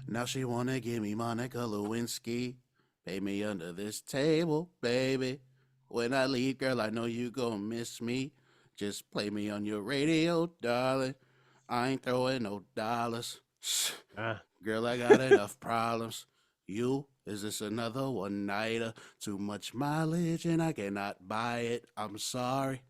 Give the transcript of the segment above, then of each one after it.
Now she wanna give me Monica Lewinsky. Pay me under this table, baby. When I leave, girl, I know you gon' miss me. Just play me on your radio, darling. I ain't throwing no dollars. Ah. Girl, I got enough problems. You, is this another one nighter? Too much mileage and I cannot buy it. I'm sorry.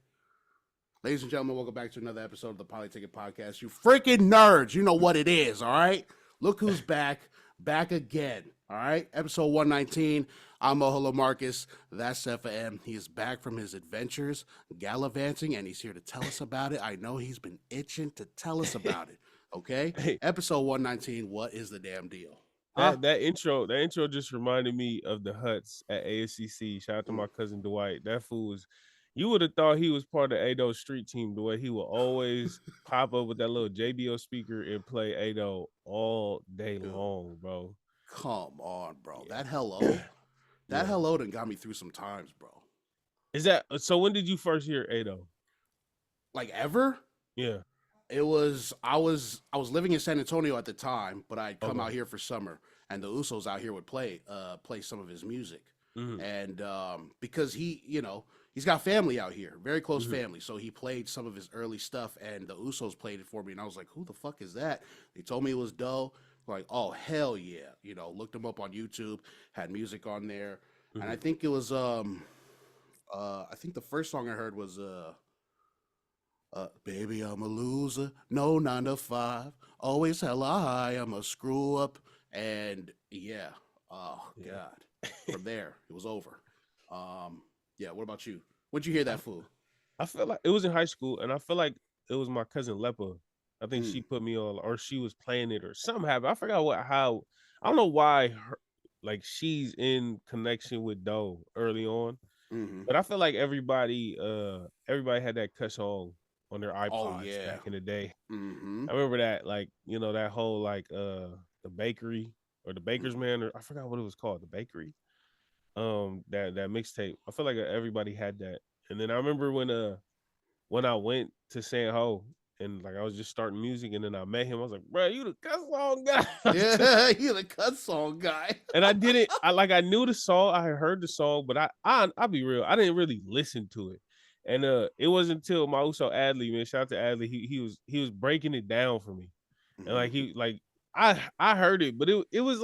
Ladies and gentlemen, welcome back to another episode of the Polytickin Podcast. You freaking nerds, you know what it is, all right? Look who's back, back again, all right? Episode 119. I'm Moholo Marcus. That's Sefa M. He is back from his adventures, gallivanting, and he's here to tell us about it. I know he's been itching to tell us about it, okay? Hey, Episode 119, what is the damn deal? Huh? that intro just reminded me of the Huts at ASCC. Shout out to Mm. my cousin Dwight. That fool was. You would have thought he was part of Ado's street team. The way he would always pop up with that little JBO speaker and play Ado all day Dude, long, bro. come on, bro. That Yeah, hello, that yeah. hello done got me through some times, bro. Is that so? When did you first hear Ado? Like ever? Yeah. I was living in San Antonio at the time, but I'd come Okay. out here for summer, and the Usos out here would play some of his music, Mm-hmm. and because he's got family out here, very close Mm-hmm. family, so he played some of his early stuff, and the Usos played it for me, and I was like, who the fuck is that? They told me it was Doe. Like, oh hell yeah, looked him up on YouTube, had music on there, and I Mm-hmm. think it was I think the first song I heard was baby, I'm a loser. No 9 to 5. Always hella high. I'm a screw up. And yeah, oh Yeah. god. From there, it was over. Yeah. What about you? When'd you hear I, that fool? I feel like it was in high school, and I feel like it was my cousin Lepa. I think Mm, she put me on, or she was playing it, or something happened. I forgot how. I don't know why. Like she's in connection with Doe early on, mm-hmm. but I feel like everybody had that cut song on their Oh iPods yeah. back in the day. Mm-hmm. I remember that, like that whole like the bakery or the baker's man, or I forgot what it was called, the bakery. That mixtape. I feel like everybody had that. And then I remember when I went to San Ho and like I was just starting music and then I met him. I was like, bro, you the cuss song guy. Yeah, you the cut song guy. And I didn't. I knew the song. I had heard the song, but I'll be real. I didn't really listen to it. And it wasn't until my Uso Adley, man, shout out to Adley. He was breaking it down for me. And Mm-hmm. like he like I heard it, but it was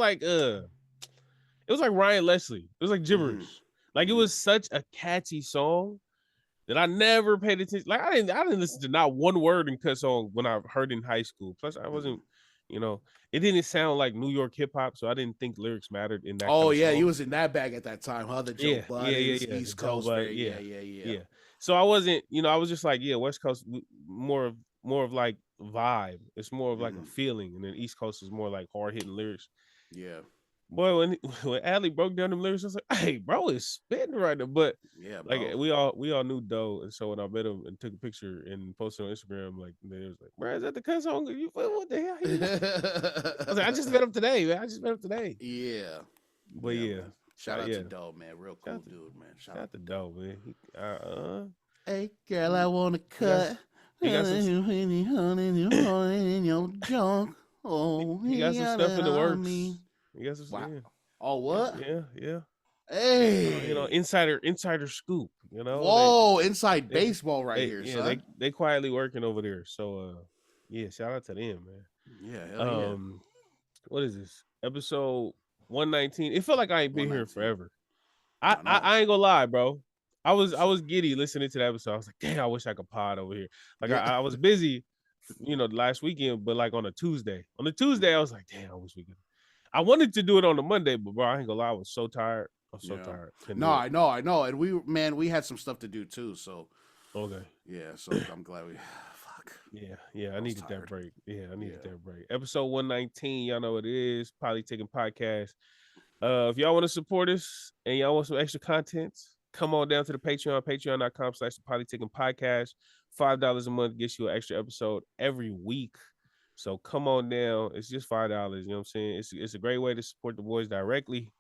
like Ryan Leslie. It was like Mm-hmm. gibberish. Like it Mm-hmm. was such a catchy song that I never paid attention. Like I didn't listen to not one word in cut song when I heard it in high school. Plus I Mm-hmm. wasn't, you know, it didn't sound like New York hip hop, so I didn't think lyrics mattered in that kind Oh of yeah, he song. was in that bag at that time, huh? The Joe Yeah, yeah, yeah, Buttons, yeah. The East Joe Coast, Bud, very yeah, yeah, yeah, yeah. yeah. So I wasn't, I was just like, yeah, West Coast more of like vibe. It's more of like a Mm-hmm. feeling, and then East Coast is more like hard hitting lyrics. Yeah, Boy, when when Adley broke down them lyrics, I was like, "Hey, bro, it's spitting right now." But yeah, like bro. we all knew Doe, and so when I met him and took a picture and posted on Instagram, like they was like, "Bro, is that the cut song? You what the hell?" He like, I was like, "I just met him today, man. I just met him today." Yeah. But Yeah, yeah, man. Shout out to yeah. Doe, man. Real Shout cool out to dude, man. Shout shout out out to to Doe. Doe, man. Hey, girl, I He, want to he got cut. he got some Honey in your junk. he, Oh, he got he some got stuff it in the on me. works. He got some Wow. yeah. Oh, what? Yeah. Hey. Insider scoop. Whoa, inside They baseball right here, yeah, they son. they quietly working over there. So yeah, shout out to them, man. Yeah, hell yeah. Um what is this? Episode 119. It felt like I ain't been here 119. forever. I I I, know. I ain't gonna lie, bro. I Shit. was giddy listening to that episode. I was like, damn, I wish I could pod over here. Like Yeah. I was busy, last weekend, but like on a Tuesday. On the Tuesday, I was like, damn, I wish we could. I wanted to do it on the Monday, but bro, I ain't gonna lie, I was so tired. I was so Yeah. tired. Couldn't No, do it. I know. And we had some stuff to do too. So, Okay. yeah, so I'm glad we, fuck. Yeah, I I was needed that tired. break. Yeah, I needed Yeah. that break. Episode 119, y'all know what it is. Polytickin Podcast. If y'all want to support us and y'all want some extra content, come on down to the Patreon, patreon.com/the Polytickin Podcast. $5 a month gets you an extra episode every week. So come on down. It's just $5. You know what I'm saying? It's a great way to support the boys directly.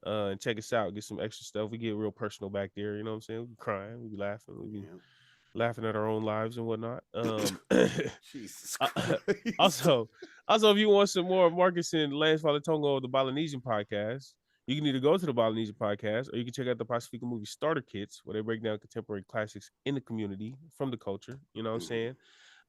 And check us out. Get some extra stuff. We get real personal back there. You know what I'm saying? We be crying. We be laughing. We be Yeah. laughing at our own lives and whatnot. Jesus Uh, Christ. also, Also, if you want some more Marcus and Lance Fagatogo of the Polynesian Podcast, you can either go to the Polynesian Podcast or you can check out the Pacifica Movie Starter Kits, where they break down contemporary classics in the community from the culture. You know what I'm saying?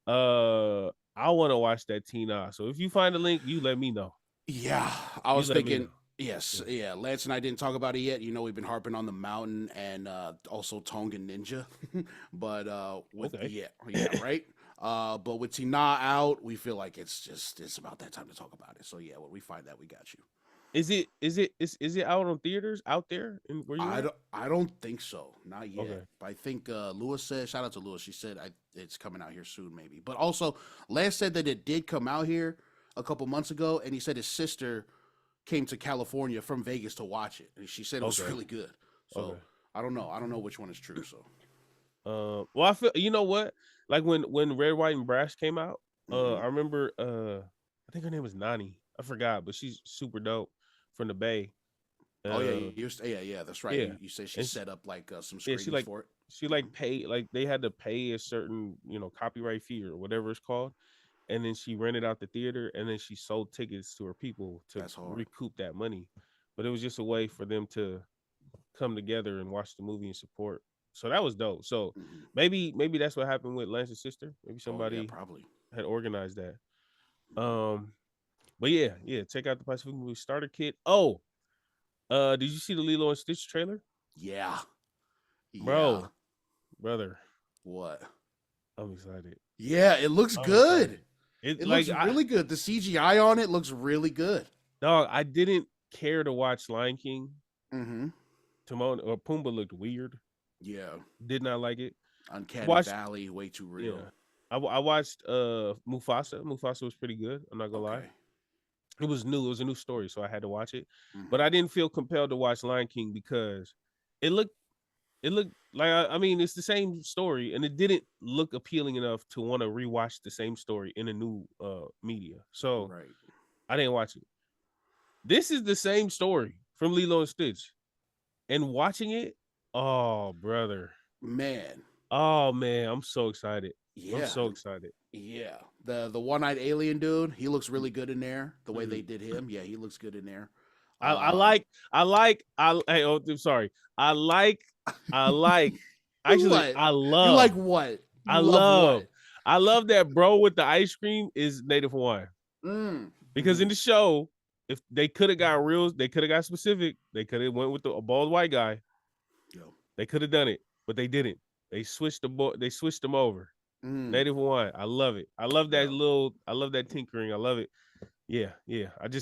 I want to watch that Tina. So if you find a link, you let me know. Yeah, I You was let me thinking. know. Yes, yeah. Lance and I didn't talk about it yet. You know, we've been harping on the mountain and also Tongan Ninja, but with Okay. right. But with Tina out, we feel like it's about that time to talk about it. So yeah, when we find that, we got you. Is it out on theaters out there in where you at? I don't think so, not yet. Okay. But I think Lewis said, shout out to Lewis. She said it's coming out here soon, maybe. But also, Lance said that it did come out here a couple months ago, and he said his sister came to California from Vegas to watch it, and she said it was Okay. really good. So Okay. I don't know which one is true. So Well, I feel you know what, like when Red, White, and Brass came out, Mhm. I remember, I think her name was Nani. I forgot, but she's super dope from the Bay. Oh yeah, Uh, yeah, that's right. yeah, You said she and set up like some yeah, she screenings like for it. she like pay like they had to pay a certain copyright fee or whatever it's called, and then she rented out the theater and then she sold tickets to her people to That's hard. recoup that money. But it was just a way for them to come together and watch the movie and support. So that was dope. So Mhm. maybe that's what happened with Lance's sister. Maybe Oh yeah, somebody probably. had organized that. Mhm. But yeah, check out the Pacific Movie Starter Kit. Oh, did you see the Lilo and Stitch trailer? Yeah, yeah. Bro, brother, What? I'm excited. Yeah, it looks I'm excited. good. It It like looks really good. The CGI on it looks really good. dog, I didn't care to watch Lion King. Mm-hmm. Timon or Pumbaa looked weird. Yeah. Did not like it. I Uncanny watched Valley, way too real. yeah. I watched Mufasa. Mufasa was pretty good. I'm not gonna lie. Okay. It was new. It was a new story, so I had to watch it. But Mm-hmm. I didn't feel compelled to watch Lion King because it looked like I mean it's the same story, and it didn't look appealing enough to want to rewatch the same story in a new media. So Right. I didn't watch it. This is the same story from Lilo and Stitch, and watching it, oh brother, Man. oh man, I'm so excited. I'm Yeah. so excited. Yeah. The one-eyed alien dude, he looks really good in there. The way they Mhm. did him. Yeah, he looks good in there. I Um like hey, oh, I'm sorry. I like I like actually what? I You like love what? I You love love what? I love that bro with the ice cream is Native Hawaiian. Mm. Because in Mm-hmm. the show, if they could have got real, they could have got specific. They could have went with a bald white guy. Yo. They could have done it, but they didn't. They switched they switched them over. Mm. Native Hawaiian. I love it. I love that Yo. little. I love that tinkering. I love it. Yeah.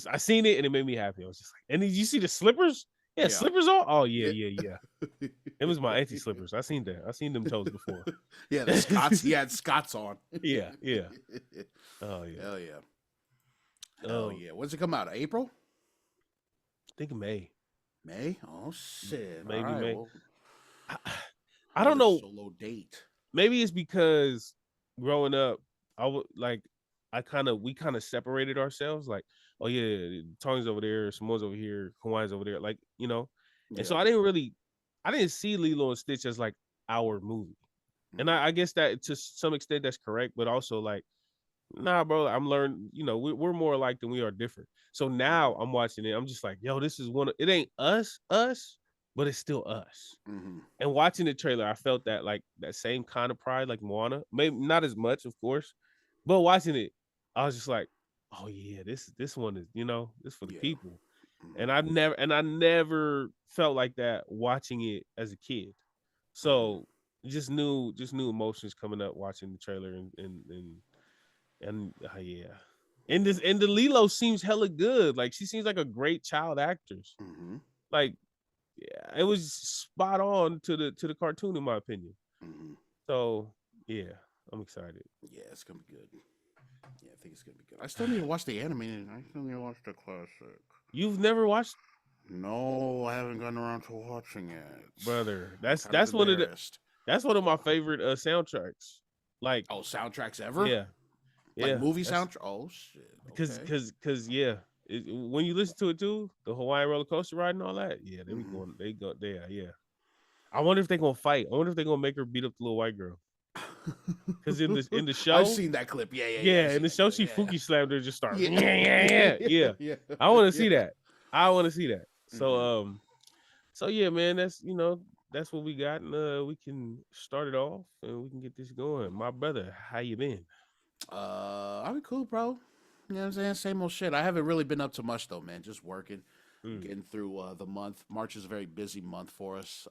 I seen it and it made me happy. I was just like, and did you see the slippers? Yeah, Yeah. slippers on. Oh yeah, Yeah. yeah. It was my auntie slippers. I seen that. I seen them toes before. Yeah, the Scots. He had Scots on. Yeah. Oh yeah. Hell yeah. Hell Um, yeah. When's it come out? April? I think May. May? Oh shit. All Maybe right. May. Well, I, I don't another know. solo date. Maybe it's because growing up, I would like we kind of separated ourselves. Like, oh yeah, Tong's over there, Samoa's over here, Hawaii's over there. Like, and so Yeah. I didn't see Lilo and Stitch as like our movie. And Mhm. I guess that to some extent that's correct, but also like, nah, bro, I'm learning. We're more alike than we are different. So now I'm watching it. I'm just like, yo, this is it ain't us, but it's still us. Mhm. And watching the trailer, I felt that like that same kind of pride, like Moana. Maybe not as much, of course, but watching it, I was just like, oh yeah, this one is this for the Yeah. people. Mhm. And I never felt like that watching it as a kid. Mhm. So just new emotions coming up watching the trailer and yeah. And the Lilo seems hella good. Like she seems like a great child actress. Mhm. Like yeah, it was spot on to the cartoon in my opinion. Mhm. So yeah, I'm excited. Yeah, it's gonna be good. Yeah, I think it's gonna be good. I still need to watch the animated. I still need to watch the classic. You've never watched, No, I haven't gotten around to watching it. brother. I'm kind of embarrassed. That's one of my favorite soundtracks. Like Oh, soundtracks ever? yeah, Like yeah. movie That's soundtrack? Oh shit. because Okay. because yeah. When you listen to it too, the Hawaiian roller coaster ride and all that, yeah, they be Mhm. going, they go, yeah. I wonder if they're gonna fight. I wonder if they're gonna make her beat up the little white girl. Because in the show, I've seen that clip. yeah, in the show, she clip. Fuki slammed her, just started. Yeah. Yeah. I want to see that. I want to see that. So Mhm. so yeah, man, that's what we got, and we can start it off and we can get this going. My brother, how you been? I've been cool, bro. You know what I'm saying? Same old shit. I haven't really been up to much though, man. Just working, Mm. getting through the month. March is a very busy month for us.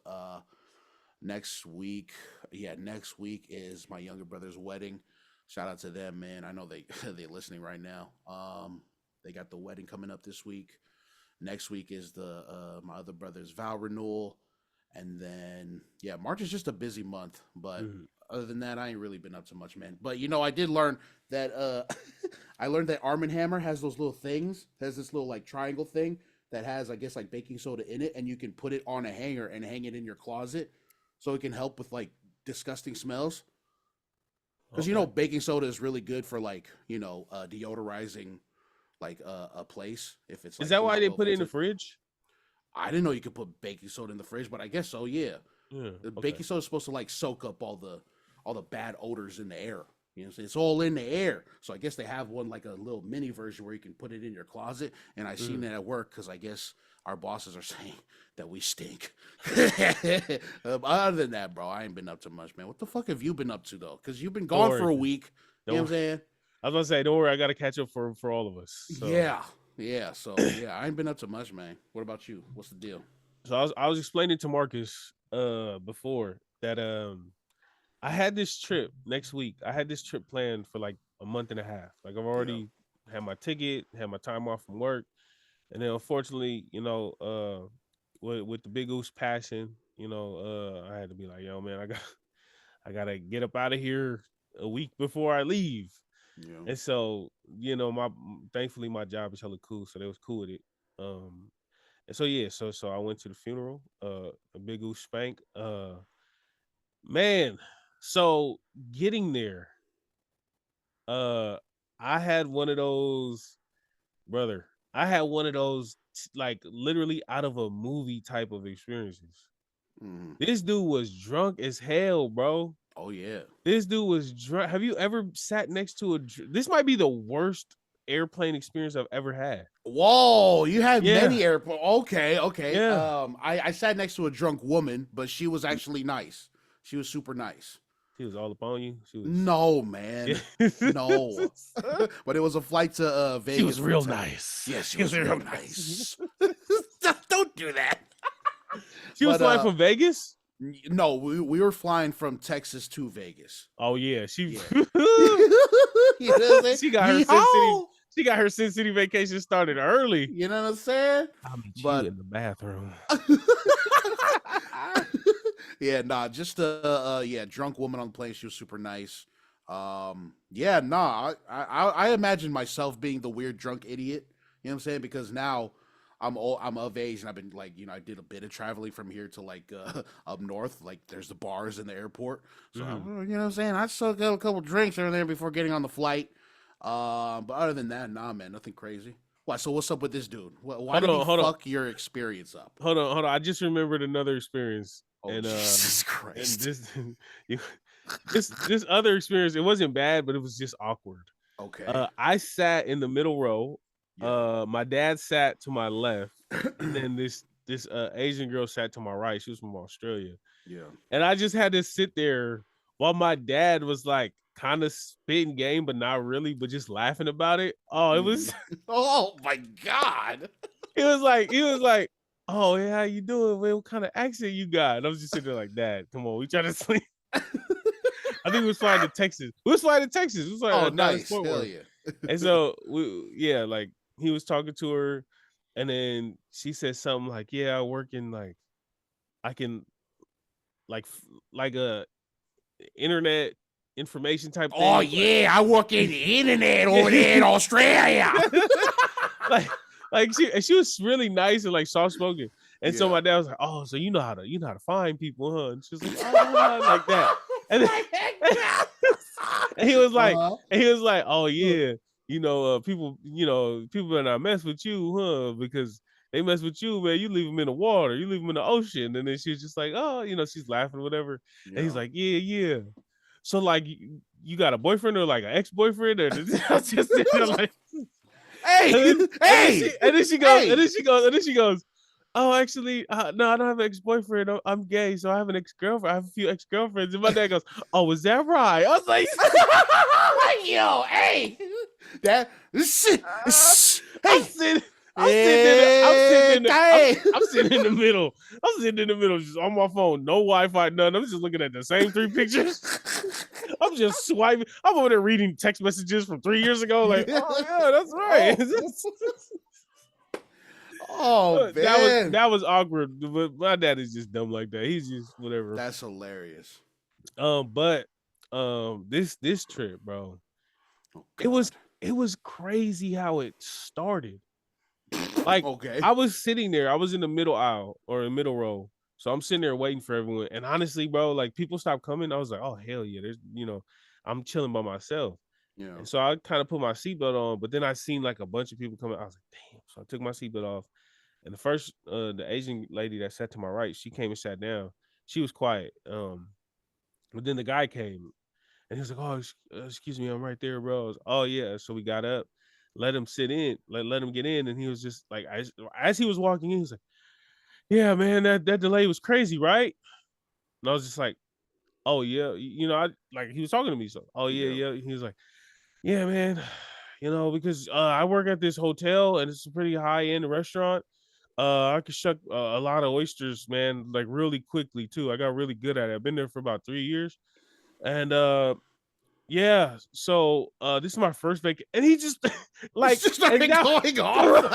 Next week, next week is my younger brother's wedding. Shout out to them, man. I know they they're listening right now. They got the wedding coming up this week. Next week is the my other brother's vow renewal, and then March is just a busy month. But Mhm. other than that, I ain't really been up to much, man. But I did learn that I learned that Arm& Hammer has those little things, has this little like triangle thing that has, I guess, like baking soda in it, and you can put it on a hanger and hang it in your closet, so it can help with like disgusting smells. Because Okay. baking soda is really good for like deodorizing like a place if it's Is like that why not they well put it in the vented. fridge? I didn't know you could put baking soda in the fridge, but I guess so. Yeah, Yeah. the Okay. baking soda is supposed to like soak up all the bad odors in the air. You know what I'm saying? It's all in the air. So I guess they have one like a little mini version where you can put it in your closet. And I seen Mm. it at work because I guess our bosses are saying that we stink. Other than that, bro, I ain't been up to much, man. What the fuck have you been up to though? Because you've been Don't gone worry. for a week. You know Don't what I'm saying? I was gonna say, don't worry, I gotta catch up for all of us. So Yeah. So I ain't been up to much, man. What about you? What's the deal? so I was explaining to Marcus before that I had this trip next week. I had this trip planned for like a month and a half. Like I've Yeah. already had my ticket, had my time off from work, and then unfortunately, with the big goose passing, I had to be like, yo, man, I gotta get up out of here a week before I leave. Yeah. And so, my thankfully my job is hella cool, so they was cool with it. Um, and so yeah, so I went to the funeral, a big goose spank. Man, so getting there, uh, I had one of those, brother. I had one of those like literally out of a movie type of experiences. Mhm. This dude was drunk as hell, bro. Oh yeah. This dude was drunk. Have you ever sat next to this might be the worst airplane experience I've ever had. Whoa, you had Yeah. many airport. Okay. Yeah. I sat next to a drunk woman, but she was actually nice. She was super nice. She was all up on you. She was No, yeah. man. No. But it was a flight to Vegas. She was from real Texas. nice. Yes, she was real nice. Don't do that. She was But flying from Vegas? no, we were flying from Texas to Vegas. Oh yeah. She Yeah. You know what I'm saying? she got her Sin City. She got her Sin City vacation started early. You know what I'm saying? I'll meet But you in the bathroom. yeah, nah, just a drunk woman on the plane. She was super nice. I imagine myself being the weird drunk idiot. You know what I'm saying? Because now I'm of age, and I've been like, I did a bit of traveling from here to like up north. Like there's the bars in the airport, so Mhm. you know what I'm saying. I still got a couple drinks over there before getting on the flight. But other than that, nah, man, nothing crazy. Why? So what's up with this dude? Why did he Hold on. fuck your experience up? Hold on. I just remembered another experience. Oh, And Jesus and Christ. this you- this other experience, it wasn't bad, but it was just awkward. Okay. I sat in the middle row. Yeah. My dad sat to my left, and then this Asian girl sat to my right. She was from Australia. Yeah. And I just had to sit there while my dad was like kind of spitting game, but not really, but just laughing about it. Oh, it was Oh my God. he was like, oh yeah, how you doing, man? What kind of accent you got? And I was just sitting there like, Dad, come on, we trying to sleep. I think we was flying to Texas. We was flying to Texas. We was flying Oh, to Dallas nice. Fort Hell Worth. yeah. And so like he was talking to her, and then she said something like, yeah, I work in like I can like a internet information type Oh thing. yeah, I work in the internet Yeah. over there in Australia. like she was really nice and like soft spoken. And so Yeah. my dad was like, oh, so you know how to find people, huh? And she was like, oh, like that. And then, and he was like, oh yeah, people better not mess with you, huh? Because they mess with you, man. You leave them in the water, you leave them in the ocean. And then she's just like, oh, she's laughing or whatever. And he's Yeah. like, yeah. so like you got a boyfriend or like an ex-boyfriend or I just sit there like, hey, and then she goes, oh, actually, no, I don't have an ex-boyfriend. I'm gay, so I have an ex-girlfriend. I have a few ex-girlfriends. And my dad goes, oh, is that right? I was like, yo, hey, that shit. I'm sitting in the middle. I'm sitting in the middle, just on my phone, no Wi-Fi, none. I'm just looking at the same 3 pictures. I'm just swiping. I'm over there reading text messages from 3 years ago. Like, oh yeah, that's right. Oh man, that was awkward. But my dad is just dumb like that. He's just whatever. That's hilarious. But this trip, bro, it was crazy how it started. Like, okay, I was sitting there. I was in the middle aisle or in middle row. So I'm sitting there waiting for everyone. And honestly, bro, like people stopped coming. I was like, oh hell yeah, there's I'm chilling by myself. yeah. And so I kind of put my seatbelt on, but then I seen like a bunch of people coming. I was like, damn. So I took my seatbelt off. And the first the Asian lady that sat to my right, she came and sat down. She was quiet. But then the guy came and he was like, oh, excuse me, I'm right there, bro. I was, oh yeah. So we got up, let him sit in, let him get in. And he was just like, as he was walking in, he was like, yeah, man, that delay was crazy, right? And I was just like, oh yeah, I like he was talking to me, so oh yeah. He was like, yeah, man, because I work at this hotel and it's a pretty high end restaurant. I could shuck a lot of oysters, man, like really quickly too. I got really good at it. I've been there for about 3 years, and yeah. So this is my first vacation, and he just like just started going off.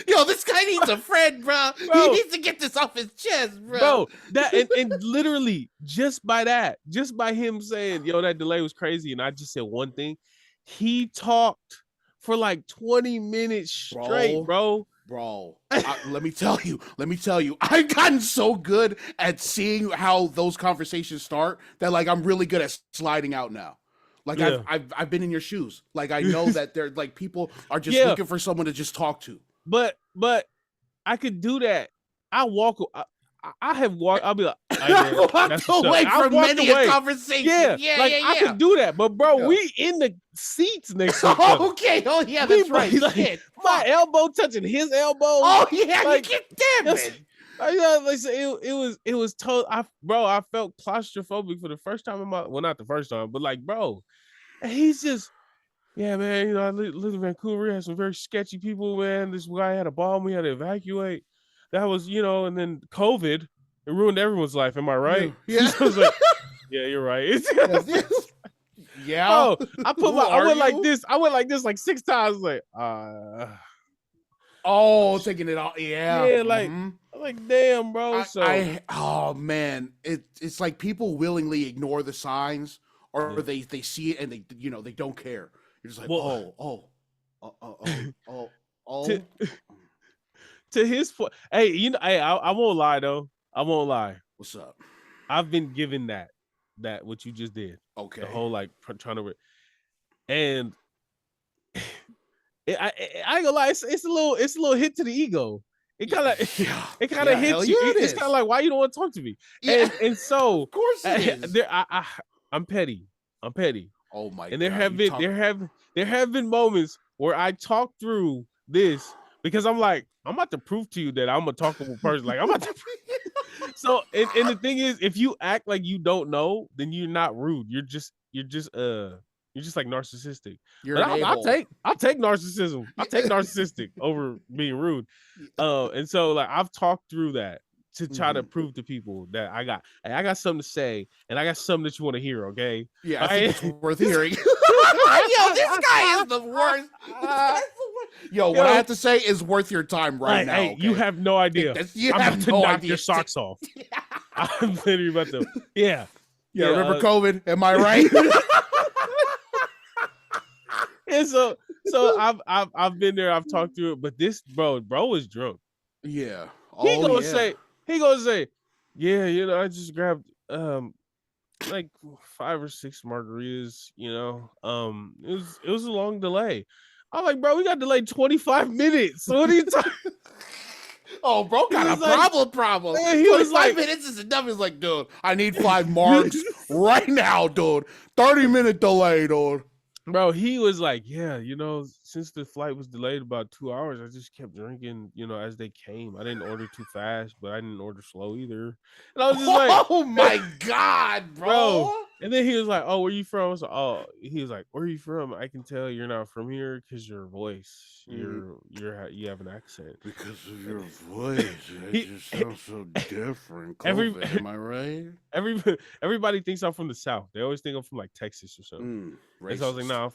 Yo, this guy needs a friend, bro. He needs to get this off his chest, bro. That and literally just by him saying, yo, that delay was crazy, and I just said one thing, he talked for like 20 minutes straight, bro. Let me tell you, I've gotten so good at seeing how those conversations start that like I'm really good at sliding out now. Like I've been in your shoes. Like I know that they're like people are just looking for someone to just talk to. But I could do that. I have walked. I'll be like, I walked away from many a conversation. Yeah, I could do that. But bro, we in the seats next to each other. Okay. Oh yeah, that's right. Like, my elbow touching his elbow. Oh yeah, like, damn it. It was total. I felt claustrophobic for the first time in my. Well, not the first time, but like, bro, and he's just. Yeah, man, I live in Vancouver. We had some very sketchy people, man. This guy had a bomb. We had to evacuate. That was, and then COVID, it ruined everyone's life. Am I right? Yeah. I was like, yeah, you're right. Yeah. Oh, I went like this. I went like this like 6 times. Like, taking it all. Yeah. Yeah, like, like, damn, bro. Oh man, it's like people willingly ignore the signs, or they see it and they don't care. You're just like, To his point, hey, I won't lie though. I won't lie. What's up? I've been given that what you just did. Okay. The whole like trying to, and I ain't gonna lie. It's a little hit to the ego. It kind of hits you. It's kind of like, why you don't want to talk to me? Yeah. And so of course it is. I'm petty. Oh my god! And there have been moments where I talk through this because I'm like, I'm about to prove to you that I'm a talkable person. Like I'm about to. So and the thing is, if you act like you don't know, then you're not rude. You're just like narcissistic. I'll take narcissism. I'll take narcissistic over being rude. And so like I've talked through that to try to prove to people that I got something to say and I got something that you want to hear, okay? Yeah, I think it's worth hearing. Yo, this guy is the worst. What I have to say is worth your time right now. Hey, okay? You have no idea. I'm about to knock your socks off. I'm literally about to. Yeah. Remember COVID? Am I right? And so I've been there. I've talked through it, but this bro is drunk. Yeah. He gonna say, yeah, I just grabbed like 5 or 6 margaritas, it was a long delay. I'm like, bro, we got delayed 25 minutes. So what are you talking? Oh, bro, got a problem. Man, he was 25 like, minutes is enough. He's like, dude, I need 5 margs right now, dude. 30-minute delay, dude. bro, he was like, yeah, since the flight was delayed about 2 hours, I just kept drinking, as they came. I didn't order too fast, but I didn't order slow either. And I was just like, oh my God, bro. And then he was like, oh, where you from? I was like, oh, he was like, where are you from? I can tell you're not from here because your voice, you have an accent. Because of your voice, it just sounds so different. COVID, am I right? Everybody thinks I'm from the South. They always think I'm from like Texas or something. And so I was like, no,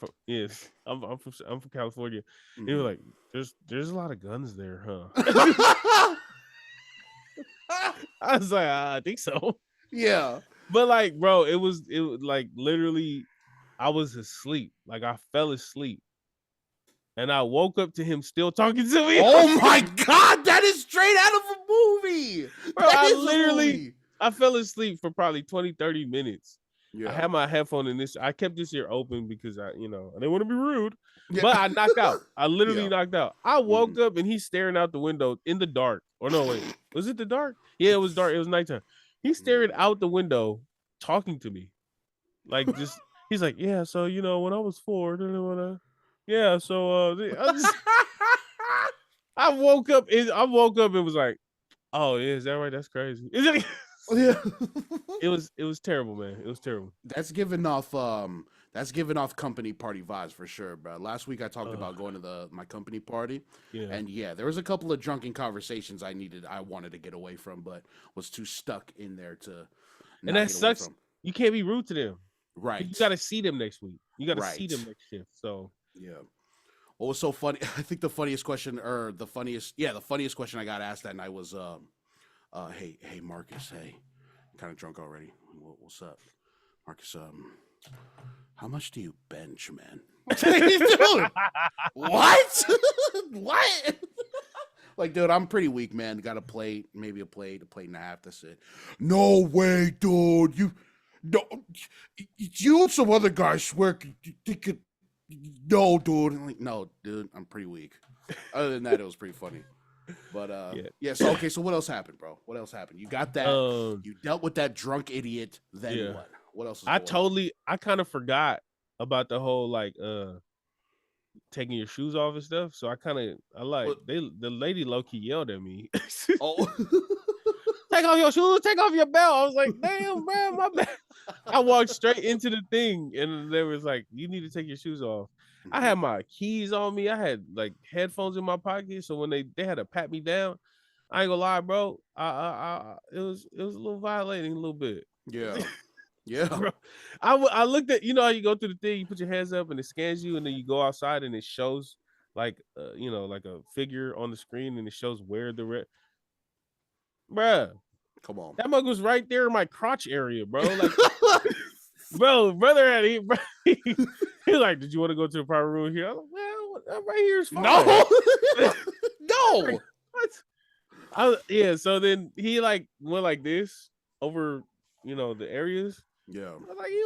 I'm from California. He was like, there's a lot of guns there, huh? I was like, I think so. Yeah. But like, bro, it was like literally, I was asleep. Like I fell asleep, and I woke up to him still talking to me. Oh my God, that is straight out of a movie. Bro, I fell asleep for probably 20, 30 minutes. Yeah. I had my headphone in this. I kept this ear open because I didn't want to be rude. Yeah. But I knocked out. I literally knocked out. I woke up and he's staring out the window in the dark. Or no, wait, was it the dark? Yeah, it was dark. It was nighttime. He's staring out the window, talking to me, like just. He's like, yeah. So when I was 4, yeah. So I woke up and was like, oh, yeah, is that right? That's crazy. Yeah. It was terrible, man. It was terrible. That's giving off company party vibes for sure, bro. Last week I talked about going to my company party. Yeah. And yeah, there was a couple of drunken conversations I wanted to get away from, but was too stuck in there to. And that sucks. You can't be rude to them. Right. You got to see them next week. You got to see them next shift. So yeah. What was so funny? I think the funniest question I got asked that night was, hey Marcus, hey, I'm kind of drunk already. What's up, Marcus? How much do you bench, man? Dude, what? What? Like, dude, I'm pretty weak, man. Got a plate, maybe a plate and a half. That's it. No way, dude. You and some other guys swear they could. No, dude. I'm like, no, dude, I'm pretty weak. Other than that, it was pretty funny. But yeah. So okay. So what else happened, bro? What else happened? You got that. You dealt with that drunk idiot. Then what? What else? I kind of forgot about the whole like taking your shoes off and stuff. So the lady low key yelled at me. Oh. Take off your shoes, take off your belt. I was like, damn, bro, my bad. I walked straight into the thing and they was like, you need to take your shoes off. I had my keys on me. I had like headphones in my pocket. So when they had to pat me down, I ain't gonna lie, bro. It was a little violating a little bit. Yeah. Yeah. Bro, I looked at, how you go through the thing, you put your hands up and it scans you, and then you go outside and it shows like like a figure on the screen and it shows where the bruh. Come on. That mug was right there in my crotch area, bro. Like brother had he was like, did you want to go to the private room here? I was like, well, right here is fine. No. What? So then he like went like this over the areas. Yeah. He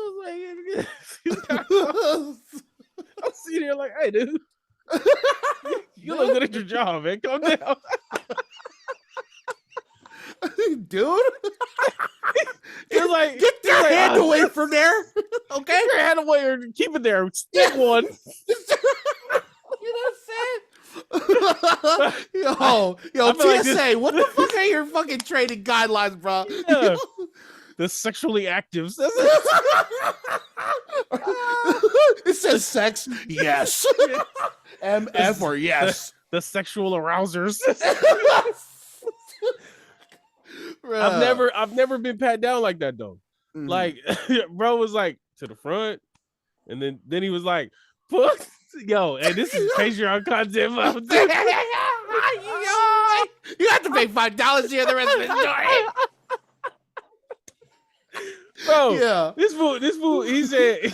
was like, I'm sitting there like, hey, dude, you look good at your job, man. Calm down. Dude. You're like, get your hand away from there. Okay? Get your hand away or keep it there. Stick one. You know what I'm saying? Yo, TSA, what the fuck are your fucking training guidelines, bro? Yeah. The sexually actives. It says sex, yes. MF or yes. The sexual arousers. I've never been pat down like that though. Mm. Like, bro was like to the front, and then he was like, "Fuck, yo, and this is Patreon content." You have to pay $5 here the rest of the story. Bro, yeah. This fool, he said,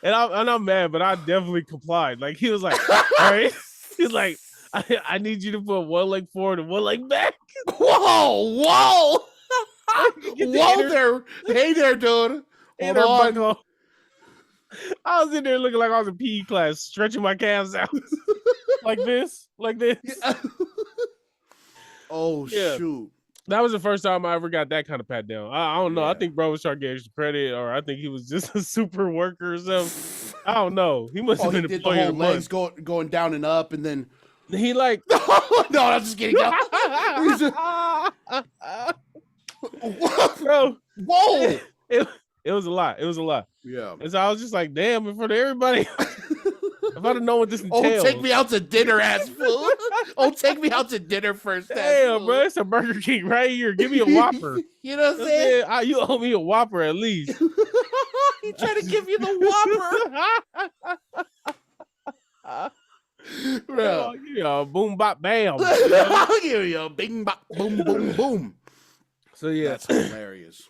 and I'm mad, but I definitely complied. Like he was like, all right, he's like, I need you to put one leg forward and one leg back. Whoa! There. Hey there, dude. Hold on. I was in there looking like I was in PE class, stretching my calves out like this. Yeah. Oh Yeah. shoot. That was the first time I ever got that kind of pat down. I don't know. I Yeah. think bro was trying to get extra credit, or I think he was just a super worker or something. I don't know. He must have He been did the employee whole of the legs month. going down and up, and then He like no, I'm just kidding. bro. Whoa. It was a lot. It was a lot. Yeah. And so I was just like, damn, in front of everybody. If I'd have known what this entails. Oh, take me out to dinner, ass fool. Oh, take me out to dinner first. Damn, bro, it's a Burger King right here. Give me a Whopper. You know what I'm saying? You owe me a Whopper at least. He trying to give you the Whopper. Bro. Yeah, boom, bop, bam. I'll give you a bing, bop, boom, boom, boom. So yeah, that's hilarious.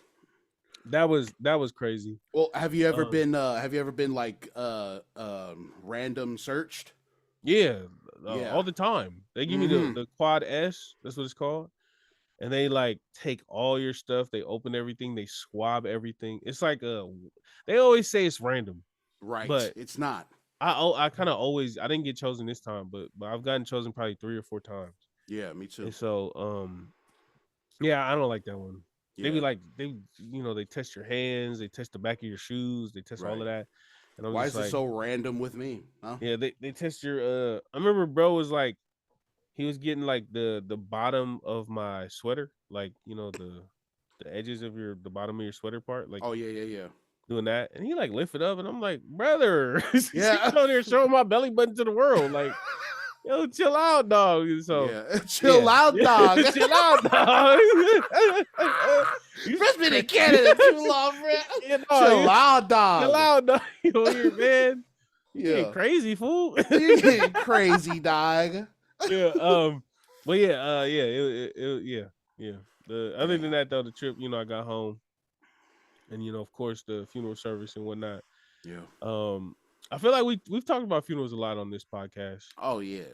That was crazy. Well, have you ever been like random searched? Yeah, all the time. They give me the quad S, that's what it's called. And they like take all your stuff, they open everything, they swab everything. It's like they always say it's random. Right. But it's not. I kind of always, I didn't get chosen this time, but I've gotten chosen probably 3 or 4 times. Yeah, me too. And so yeah, I don't like that one. Yeah. They be like, they test your hands, they test the back of your shoes, they test all of that. And I'm Why just is it so random with me? Huh? Yeah, they test your I remember bro was like, he was getting like the bottom of my sweater, like the edges of the bottom of your sweater part, like yeah. Doing that, and he like lifted up, and I'm like, brother, yeah, out there showing my belly button to the world, like, yo, chill out, dog. So chill out, dog. Chill out, dog. You just been in Canada too long, bro. Chill out, dog. Chill out, dog. You know, here, man. You getting crazy, fool. You getting crazy, dog. Yeah. But yeah. Yeah. Other than that, though, the trip, I got home. And of course, the funeral service and whatnot. Yeah. I feel like we've talked about funerals a lot on this podcast. Oh yeah.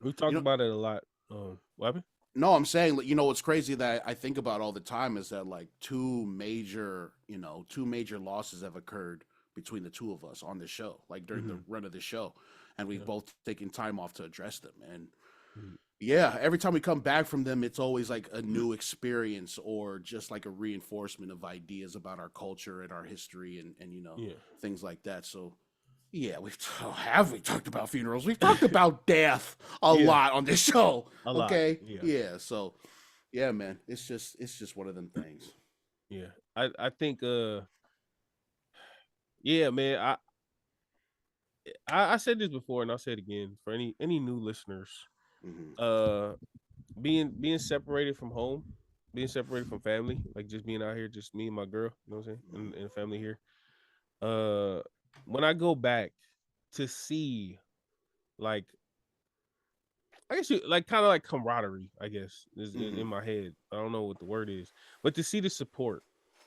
We've talked about it a lot. What happened? No, I'm saying, what's crazy that I think about all the time is that like two major losses have occurred between the two of us on this show, like during the run of the show, and we've both taken time off to address them. And yeah, every time we come back from them, it's always like a new experience or just like a reinforcement of ideas about our culture and our history and things like that. So yeah, we talked about funerals? We've talked about death a lot on this show. Okay. Yeah. So yeah, man, it's just one of them things. Yeah. I think yeah, man, I said this before and I'll say it again for any new listeners. Being separated from home, being separated from family, like just being out here, just me and my girl, you know what I'm saying, and family here. When I go back to see, like, I guess like kind of like camaraderie, I guess is in my head. I don't know what the word is, but to see the support,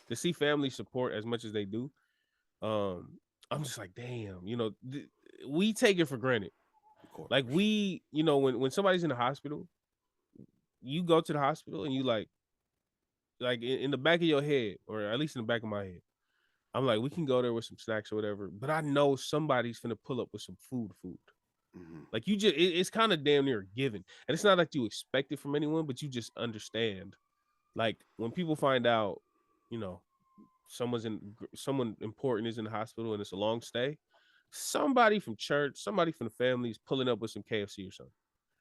to see family support as much as they do, I'm just like, damn, we take it for granted. Like we, when somebody's in the hospital, you go to the hospital and you like in the back of your head, or at least in the back of my head, I'm like, we can go there with some snacks or whatever, but I know somebody's gonna pull up with some food. Like you just, it's kind of damn near a given, and it's not like you expect it from anyone, but you just understand. Like when people find out, someone important is in the hospital and it's a long stay, somebody from church, somebody from the family is pulling up with some KFC or something.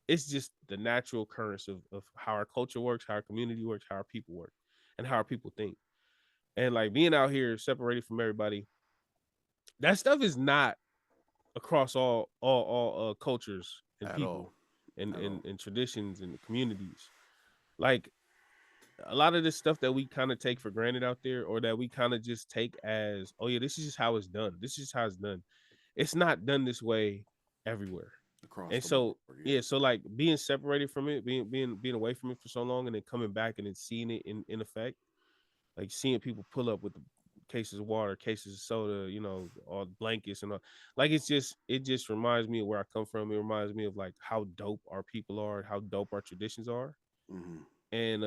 It's just the natural occurrence of how our culture works, how our community works, how our people work, and how our people think. And like being out here separated from everybody, that stuff is not across all cultures and At people all. and traditions and communities. Like a lot of this stuff that we kind of take for granted out there, or that we kind of just take as, oh yeah, this is just how it's done. This is how it's done. It's not done this way everywhere. And so so like being separated from it, being away from it for so long, and then coming back and then seeing it in effect, like seeing people pull up with the cases of water, cases of soda, all blankets and all. Like it just reminds me of where I come from. It reminds me of like how dope our people are, how dope our traditions are. And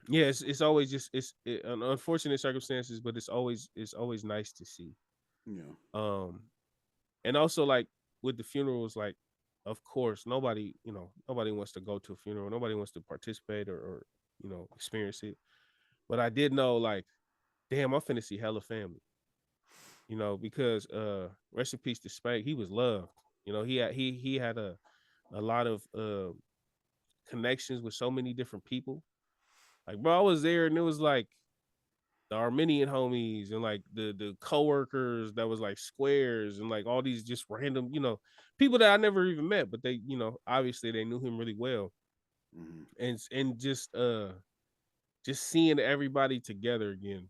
yeah, it's always just unfortunate circumstances, but it's always nice to see. And also like with the funerals, like of course, nobody wants to go to a funeral. Nobody wants to participate or experience it. But I did know, like, damn, I'm finna see hella family. Because rest in peace to Spank. He was loved. He had a lot of connections with so many different people. Like, bro, I was there and it was like the Armenian homies and like the coworkers that was like squares and like all these just random, people that I never even met, but they, obviously they knew him really well. Mm-hmm. And just seeing everybody together again,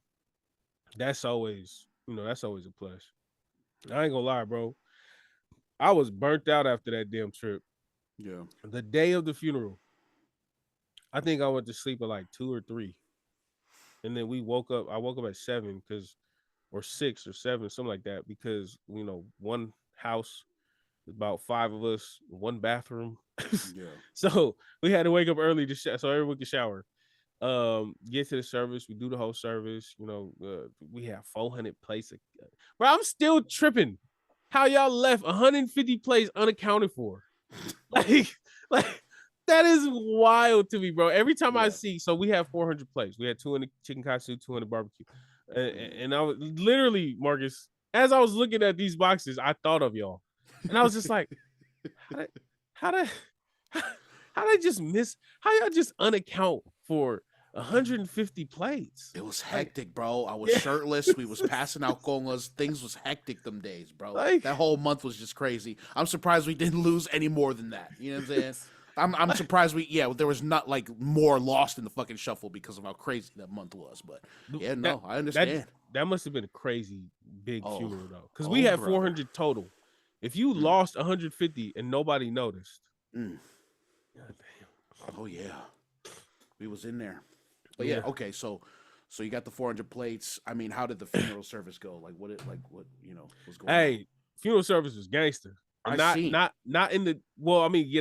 that's always a plus. I ain't gonna lie, bro. I was burnt out after that damn trip. Yeah. The day of the funeral, I think I went to sleep at like 2 or 3. And then I woke up at 7 or 6 or 7, something like that, because one house, about 5 of us, one bathroom. Yeah. So we had to wake up early so everyone could shower. Get to the service. We do the whole service. We have 400 plates. Bro, I'm still tripping. How y'all left 150 plates unaccounted for? like that is wild to me, bro. Every time I see, so we have 400 plates. We had 2 in the chicken katsu, 2 in the barbecue, and I was literally, Marcus, as I was looking at these boxes, I thought of y'all, and I was just like, how did I just miss? How y'all just unaccount for 150 plates? It was hectic, bro. I was shirtless. We was passing out congas. Things was hectic them days, bro. That whole month was just crazy. I'm surprised we didn't lose any more than that. You know what I'm saying? I'm surprised there was not like more lost in the fucking shuffle because of how crazy that month was. But yeah, I understand. That must have been a crazy big funeral though, because we had 400 total. If you lost 150 and nobody noticed, God damn. Oh yeah, we was in there. But yeah, okay. So you got the 400 plates. I mean, how did the funeral service go? Like what was going on? Hey, funeral service was gangster. Not in the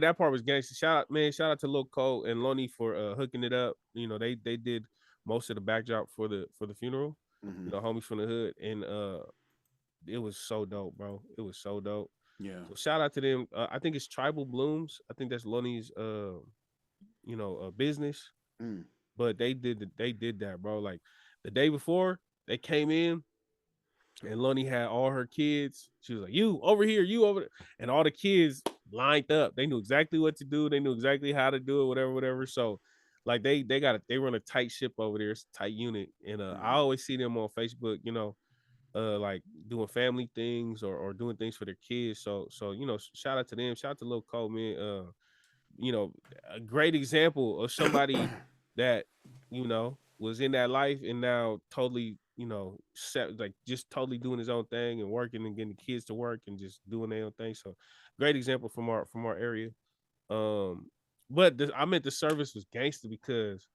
that part was gangster. Shout out to Lil Cole and Lonnie for hooking it up. They did most of the backdrop for the funeral. Mm-hmm. Homies from the hood, and it was so dope, bro. It was so dope. Yeah. So shout out to them. I think it's Tribal Blooms. I think that's Lonnie's business. Mm. But they did that, bro. Like the day before they came in, and Lonnie had all her kids. She was like, "You over here, you over there," and all the kids lined up. They knew exactly what to do. They knew exactly how to do it, whatever. So, like they run a tight ship over there. It's a tight unit, and I always see them on Facebook. Like doing family things or doing things for their kids. So shout out to them. Shout out to Lil Cole, man. A great example of somebody that was in that life and now totally set, like just totally doing his own thing and working and getting the kids to work and just doing their own thing. So great example from our area. But I meant the service was gangster because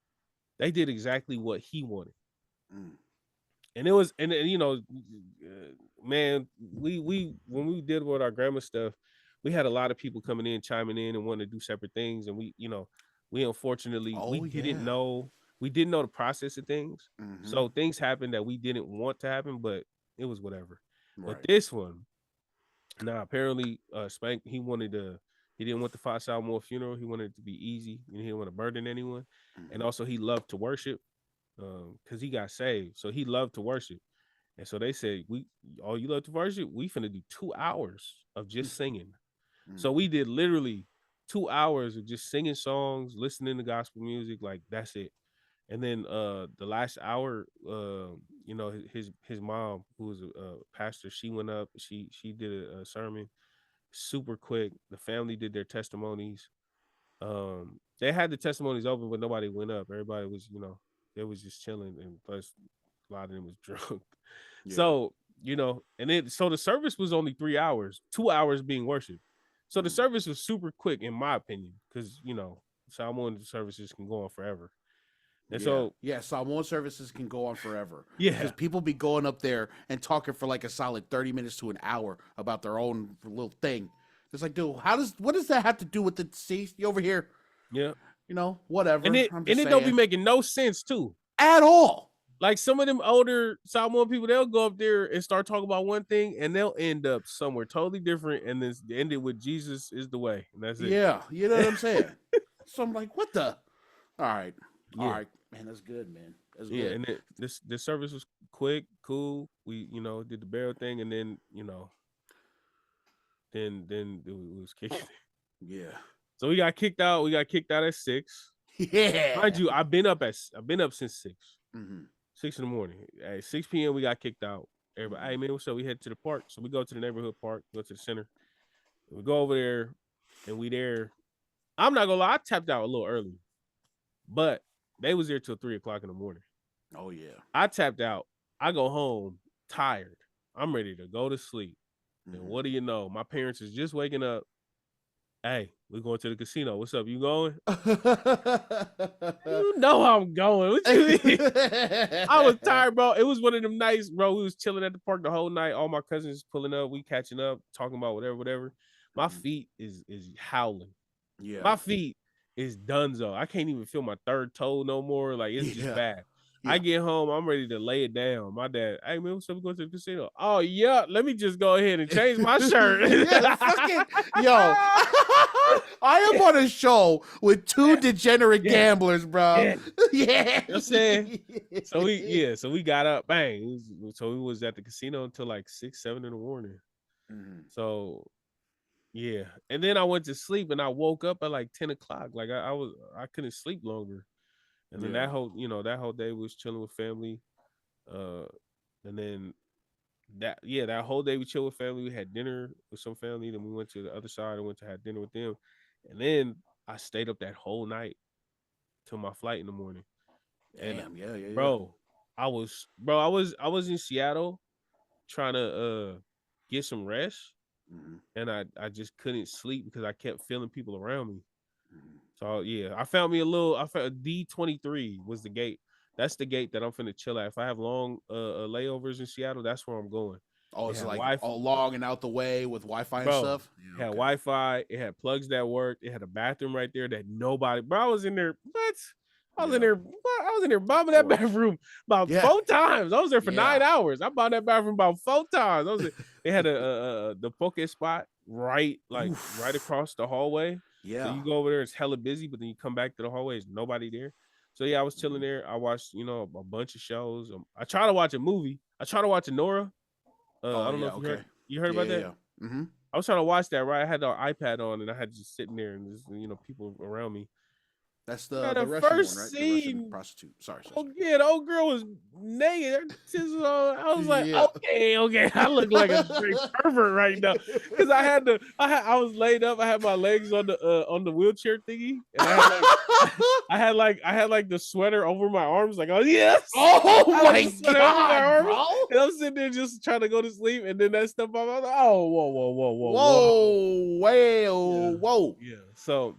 they did exactly what he wanted. And it was, and man, we when we did with our grandma stuff, we had a lot of people coming in, chiming in, and wanting to do separate things. And we unfortunately didn't know the process of things. Mm-hmm. So things happened that we didn't want to happen, but it was whatever. Right. But this one, now apparently, Spank, he didn't want the 5 Samoa funeral. He wanted it to be easy. He didn't want to burden anyone. Mm-hmm. And also he loved to worship. Because he got saved, so he loved to worship, and so they said, you love to worship? We finna do 2 hours of just singing. So we did literally 2 hours of just singing songs, listening to gospel music, like that's it. And then the last hour, his mom, who was a pastor, she went up, she did a sermon, super quick. The family did their testimonies. They had the testimonies open, but nobody went up. Everybody was, they was just chilling, and plus a lot of them was drunk. Yeah. So, so the service was only 3 hours, 2 hours being worship. So the service was super quick, in my opinion, because Samoan services can go on forever. And Samoan services can go on forever. Yeah, because people be going up there and talking for like a solid 30 minutes to an hour about their own little thing. It's like, dude, what does that have to do with the over here? Yeah. Whatever. And it don't be making no sense too. At all. Like some of them older Samoan people, they'll go up there and start talking about one thing, and they'll end up somewhere totally different, and then end it with Jesus is the way, and that's it. Yeah, you know what I'm saying. So I'm like, what the? All right, Yeah. man, that's good, man. That's Yeah, good. and this service was quick, cool. We did the barrel thing, and then then it was kicking. Yeah, So we got kicked out. We got kicked out at 6. yeah. Mind you, I've been up since 6. Mm-hmm. 6 in the morning. At 6 p.m. we got kicked out. Everybody, hey man, what's up? We head to the park. So we go to the neighborhood park, go to the center. We go over there, and we there. I'm not gonna lie, I tapped out a little early, but they was there till 3:00 in the morning. Oh yeah. I tapped out. I go home tired. I'm ready to go to sleep. And what do you know? My parents is just waking up. Hey, we're going to the casino. What's up? You going? You know I'm going. What you mean? I was tired, bro. It was one of them nights, bro. We was chilling at the park the whole night. All my cousins pulling up. We catching up, talking about whatever. My feet is howling. Yeah. My feet is donezo. I can't even feel my third toe no more. Like, it's just bad. Yeah. I get home, I'm ready to lay it down. My dad, hey man, what's up? We going to the casino. Oh yeah, let me just go ahead and change my shirt. Yeah, fucking, yo, I am on a show with 2 degenerate gamblers, bro. Yeah. You know I'm saying? So we got up, bang. So we was at the casino until like 6, 7 in the morning. So yeah, and then I went to sleep, and I woke up at like 10 o'clock. Like I couldn't sleep longer. And then that whole day was chilling with family. And then that whole day we chilled with family. We had dinner with some family. Then we went to the other side and went to have dinner with them. And then I stayed up that whole night till my flight in the morning. Damn, yeah. Bro, I was in Seattle trying to get some rest. And I just couldn't sleep because I kept feeling people around me. So yeah, I found D23 was the gate. That's the gate that I'm finna chill at. If I have long layovers in Seattle, that's where I'm going. Oh, it's like all long and out the way with Wi-Fi and stuff. Yeah, it had Wi-Fi. It had plugs that worked. It had a bathroom right there that nobody. Bro, I was in there. What? I was in there bombing that bathroom about 4 times. I was there for 9 hours. I bombed that bathroom about 4 times. It had the poke spot right across the hallway. Yeah. So you go over there, it's hella busy, but then you come back to the hallway, there's nobody there. So yeah, I was chilling there. I watched, a bunch of shows. I tried to watch a movie. I tried to watch Nora. I don't know if you heard about that. Yeah. I was trying to watch that, right? I had the iPad on, and I had just sitting there, and just, people around me. That's the Russian first one, right? Scene, the Russian prostitute. Sorry. Oh yeah, the old girl was naked. I was like, okay. I look like a straight pervert right now because I was laid up. I had my legs on the wheelchair thingy, and I had like the sweater over my arms. Like, oh yes, oh my god, bro! And I'm sitting there just trying to go to sleep, and then that stuff. I was like, oh whoa. Yeah. So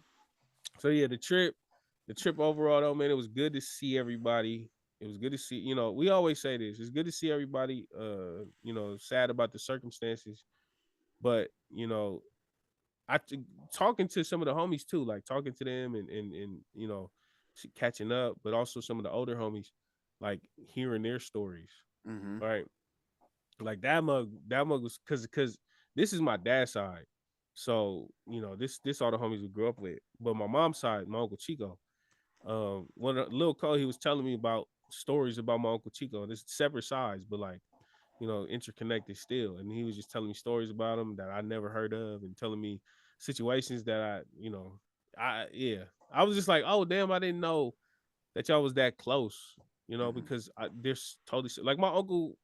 yeah, the trip overall though, man, it was good to see everybody. It was good to see, we always say this. It's good to see everybody sad about the circumstances. But, talking to some of the homies too, like talking to them and catching up, but also some of the older homies, like hearing their stories. Right. Like that mug was because this is my dad's side. So, this all the homies we grew up with. But my mom's side, my Uncle Chico, one of little Cole, he was telling me about stories about my Uncle Chico. This separate sides, but like, interconnected still. And he was just telling me stories about him that I never heard of, and telling me situations that I was just like, oh damn, I didn't know that y'all was that close, because there's totally like my uncle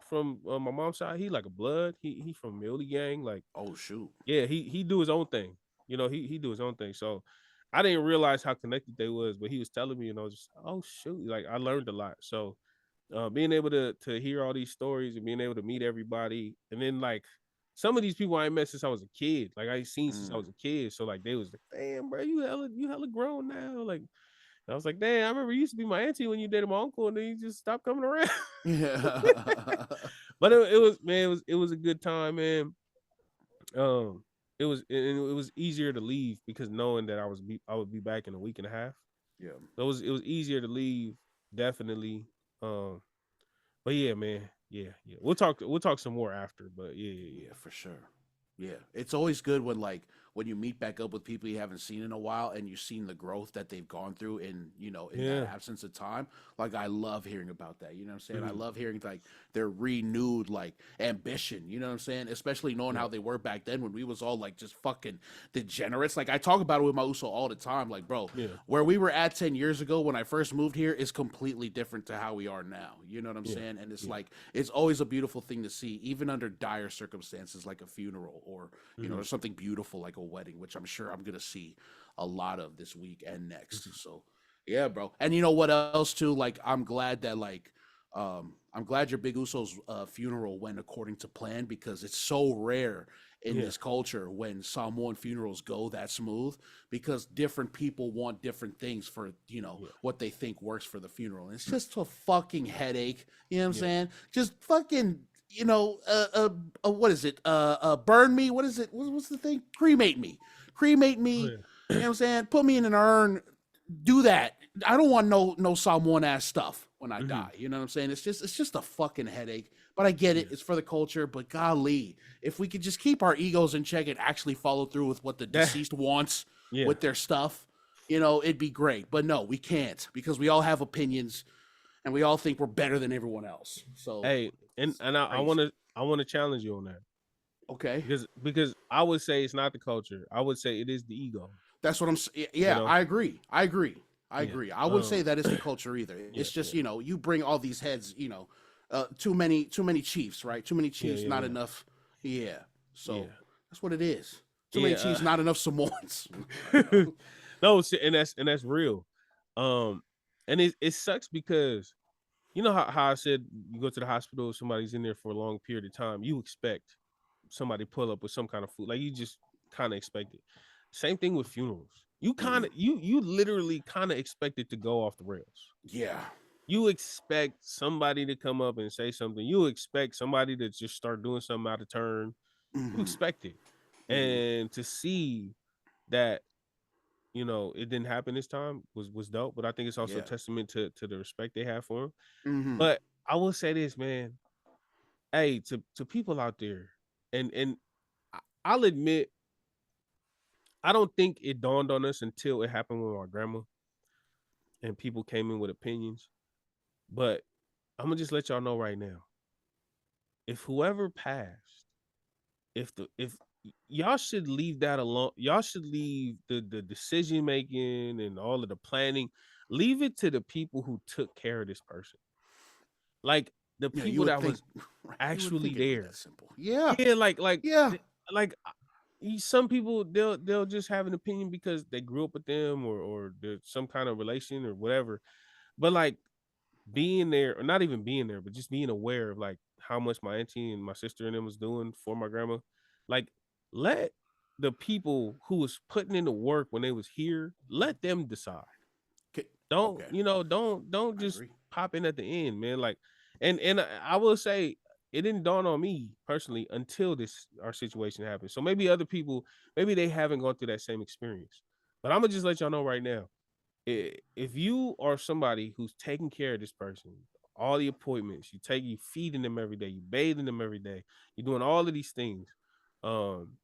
from my mom's side, he like a blood. He from Millie Gang, like, oh shoot, yeah, he do his own thing, he do his own thing. So I didn't realize how connected they was, but he was telling me, and I was just, oh shoot, like I learned a lot. So being able to hear all these stories and being able to meet everybody, and then like some of these people I ain't met since I was a kid, like I ain't seen since I was a kid. So like they was like, damn, bro, you hella grown now, like. I was like, damn, I remember you used to be my auntie when you dated my uncle, and then you just stopped coming around. Yeah. But it was a good time, man. It was easier to leave because knowing that I would be back in a week and a half. Yeah. So it was easier to leave, definitely. But yeah, man, yeah. We'll talk some more after, but Yeah, for sure. Yeah, it's always good when you meet back up with people you haven't seen in a while and you've seen the growth that they've gone through in that yeah. absence of time. Like I love hearing about that. You know what I'm saying? I Mhm. love hearing like their renewed like ambition. You know what I'm saying? Especially knowing Yeah, how they were back then when we was all like just fucking degenerates. Like I talk about it with my Uso all the time. Like bro, yeah, where we were at 10 years ago when I first moved here is completely different to how we are now. You know what I'm yeah, saying? And it's yeah. like it's always a beautiful thing to see, even under dire circumstances like a funeral or Mhm. or something beautiful like a wedding, which I'm sure I'm gonna see a lot of this week and Mhm. next. So yeah, bro. And you know what else too? Like I'm glad your Big Uso's funeral went according to plan because it's so rare in Yeah, this culture when Samoan funerals go that smooth because different people want different things for yeah, what they think works for the funeral. And it's just a fucking headache. You know what I'm yeah. saying? Just fucking what is it? Burn me. What is it? What's the thing? Cremate me. Cremate Oh, me. You yeah. know what I'm saying? Put me in an urn. Do that. I don't want no Samoan ass stuff when I Mhm. die. You know what I'm saying? It's just a fucking headache. But I get it. Yeah. It's for the culture. But golly, if we could just keep our egos in check and actually follow through with what the That deceased wants yeah. with their stuff, it'd be great. But no, we can't because we all have opinions and we all think we're better than everyone else. So Hey, and it's and I, I crazy. wanna I wanna challenge you on that. Okay. Because I would say it's not the culture. I would say it is the ego. That's what I'm You yeah, know? I agree. I agree. I Yeah. agree. I wouldn't say that it's the culture either. Yeah, It's just, yeah. you bring all these heads, too many chiefs, right? Too many Yeah, chiefs, yeah, not yeah. enough. Yeah. So Yeah. that's what it is. Too many Yeah. chiefs, not enough Samoans. you know. No, see, and that's real. Um, and it sucks because you know how I said you go to the hospital, somebody's in there for a long period of time, you expect somebody pull up with some kind of food. Like you just kind of expect it. Same thing with funerals. You kind Mhm. of you literally kind of expect it to go off the rails. Yeah. You expect somebody to come up and say something. You expect somebody to just start doing something out of turn. You Hmm. expect it. Hmm. And to see that, it didn't happen this time was dope. But I think it's also a Yeah. testament to the respect they have for him. Hmm. But I will say this, man. Hey, to people out there, and I'll admit, I don't think it dawned on us until it happened with my grandma and people came in with opinions. But I'm gonna just let y'all know right now. If whoever passed, if y'all should leave that alone, y'all should leave the decision making and all of the planning, leave it to the people who took care of this person. Like the Yeah, you people would that think, was right? You would actually think it'd be that there. simple. Yeah. Yeah, like Yeah. like some people they'll just have an opinion because they grew up with them or there's some kind of relation or whatever. But like being there, or not even being there, but just being aware of like how much my auntie and my sister and them was doing for my grandma. Like, let the people who was putting in the work when they was here, let them decide. Okay. Don't Okay. don't I just agree. pop in at the end, man. Like, and I will say it didn't dawn on me personally until this our situation happened. So maybe other people, maybe they haven't gone through that same experience. But I'm gonna just let y'all know right now, if you are somebody who's taking care of this person, all the appointments you feeding them every day, you bathing them every day, you're doing all of these things, um,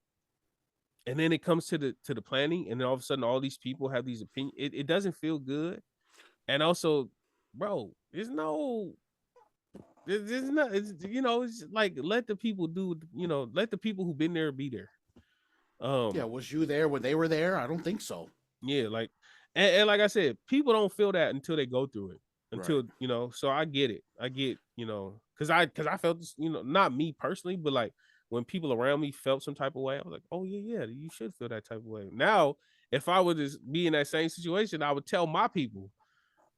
and then it comes to the planning, and then all of a sudden all these people have these opinions. It doesn't feel good, and also, bro, there's not, it's like let the people do, let the people who've been there be there. Yeah. Um, Was you there when they were there? I don't think so. Yeah, like and like I said, people don't feel that until they go through it. Right. Until, so I get it. I get, because I felt this, not me personally, but like when people around me felt some type of way, I was like, oh yeah, you should feel that type of way. Now, if I would just be in that same situation, I would tell my people,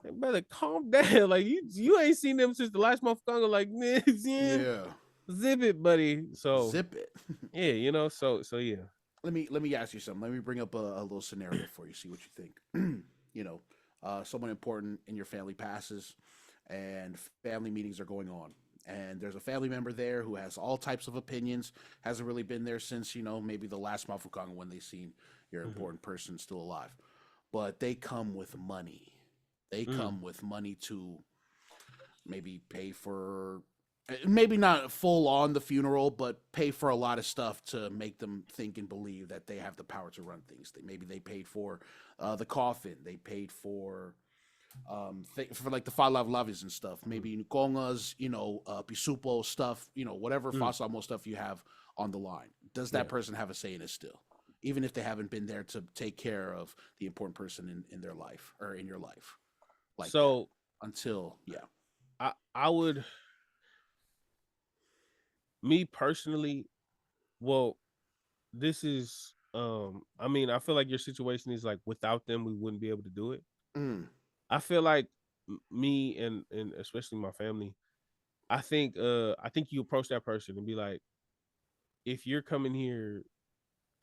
hey, brother, calm down. Like you ain't seen them since the last motherfucker. Like, man, Yeah. zip it, buddy. So Zip it. yeah, so yeah. Let me ask you something. Let me bring up a little scenario for you. See what you think. you know, someone important in your family passes, and family meetings are going on. And there's a family member there who has all types of opinions. Hasn't really been there since maybe the last Mafukanga when they seen your Mhm. important person still alive. But they come with money. They Mm. come with money to maybe pay for, maybe not full on the funeral, but pay for a lot of stuff to make them think and believe that they have the power to run things. Maybe they paid for the coffin. They paid for for like the Falav and stuff. Maybe Nkongas, Pisupo stuff, whatever Fasamo stuff you have on the line. Does that person have a say in it still? Even if they haven't been there to take care of the important person in their life or in your life. Like so that. Until, I would, me personally, well, this is, I mean, I feel like your situation is like without them, we wouldn't be able to do it. I feel like me and especially my family, I think you approach that person and be like, if you're coming here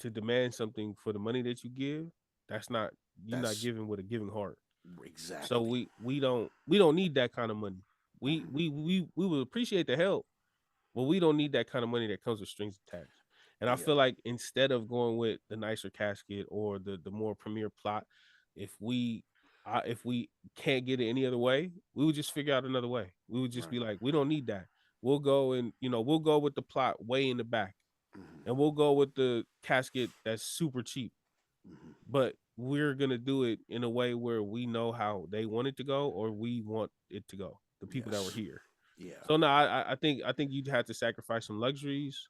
to demand something for the money that you give, that's not, you're not giving with a giving heart. Exactly. So we don't need that kind of money. We would appreciate the help, but we don't need that kind of money that comes with strings attached. And I feel like instead of going with the nicer casket or the more premier plot, if we can't get it any other way, we would just figure out another way. We would just be like, we don't need that. We'll go and we'll go with the plot way in the back, and we'll go with the casket that's super cheap. But we're gonna do it in a way where we know how they want it to go, or we want it to go. The people that were here. Yeah. So no, I think you'd have to sacrifice some luxuries,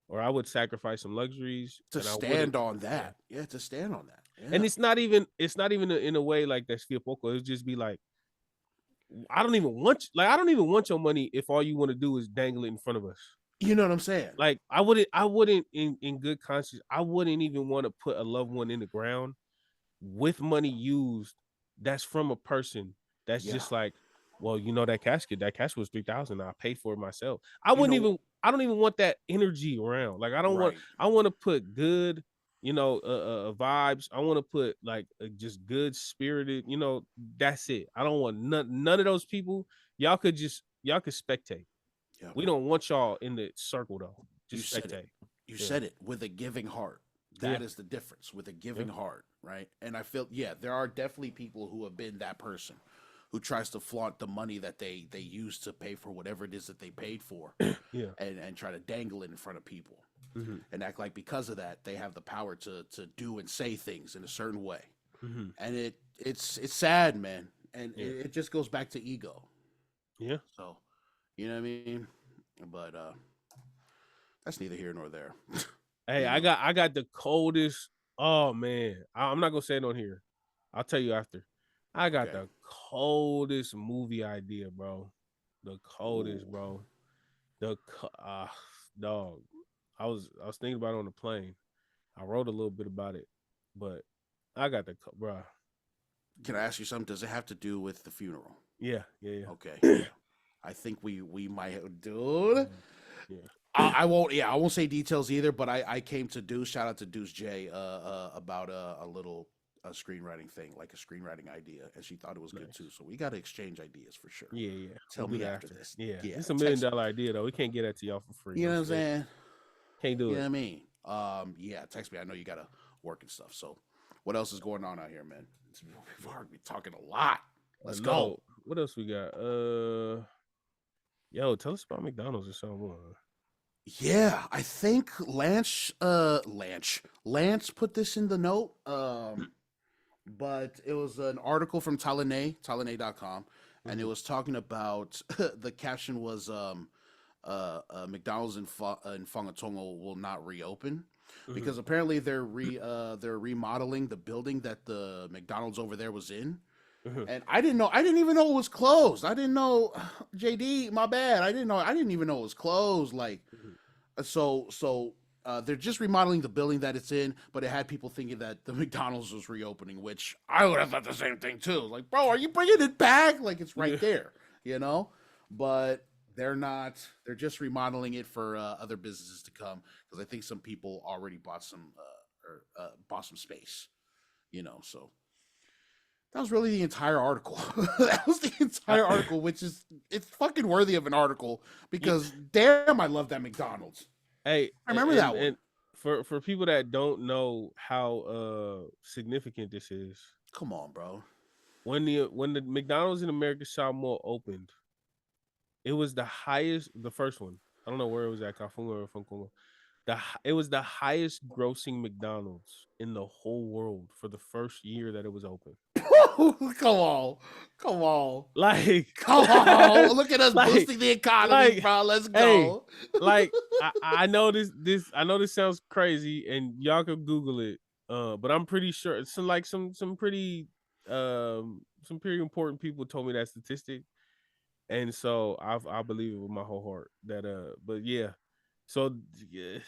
or I would sacrifice some luxuries to stand on that. Yeah, to stand on that. Yeah. And it's not even in a way like that's feel poco. It'd just be like, I don't even want your money if all you want to do is dangle it in front of us. You know what I'm saying? Like I wouldn't in good conscience, I wouldn't even want to put a loved one in the ground with money used that's from a person that's just like, well, that casket was 3,000. I paid for it myself. I don't even want that energy around. Like I want to put good, vibes. I want to put like just good spirited, that's it. I don't want none of those people. Y'all could spectate. Yep. We don't want y'all in the circle though. Just spectate. You said it with a giving heart. That is the difference, with a giving heart, right? And I feel, there are definitely people who have been that person who tries to flaunt the money that they use to pay for whatever it is that they paid for, and try to dangle it in front of people, and act like because of that they have the power to do and say things in a certain way, and it's sad, man, and it just goes back to ego. Yeah. So, you know what I mean? But that's neither here nor there. Hey, I got the coldest. Oh man, I'm not gonna say it on here. I'll tell you after. I got the coldest movie idea, bro. The coldest, bro. Dog. I was thinking about it on the plane. I wrote a little bit about it, but I got bro. Can I ask you something? Does it have to do with the funeral? Yeah. Okay. I think we might, dude. Yeah. I won't say details either, but I came to Deuce, shout out to Deuce J, about a little screenwriting thing, like a screenwriting idea, and she thought it was good too. So we got to exchange ideas for sure. Yeah. Tell me after this. Yeah. It's $1 million idea though. We can't get that to y'all for free. You know what I'm saying? Can't do it. You know what I mean? Text me. I know you got to work and stuff. So what else is going on out here, man? We've already been talking a lot. Let's go. What else we got? Yo, tell us about McDonald's or something. Yeah, I think Lance put this in the note. But it was an article from Talanei, Talanei.com, and it was talking about, the caption was McDonald's in Fagatogo will not reopen because apparently they're remodeling the building that the McDonald's over there was in. And I didn't even know it was closed. I didn't know, JD, my bad. I didn't even know it was closed. Like, so they're just remodeling the building that it's in, but it had people thinking that the McDonald's was reopening, which I would have thought the same thing too. Like, bro, are you bringing it back? Like, it's right there, but they're not. They're just remodeling it for other businesses to come, because I think some people already bought some space, so. That was really the entire article. That was the entire article, it's fucking worthy of an article, because damn, I love that McDonald's. Hey, I remember that one. And for people that don't know how significant this is, come on, bro. When the McDonald's in America Samoa opened, It was the highest, the first one. I don't know where it was at, Kafunga or Funkunga. It was the highest grossing McDonald's in the whole world for the first year that it was open. Come on. Come on. Like, Come on. Look at us boosting the economy, like, bro. Let's hey, go. like I know this sounds crazy, and y'all can Google it. But I'm pretty sure it's some pretty important people told me that statistic, and so I believe it with my whole heart. But yeah, so yeah,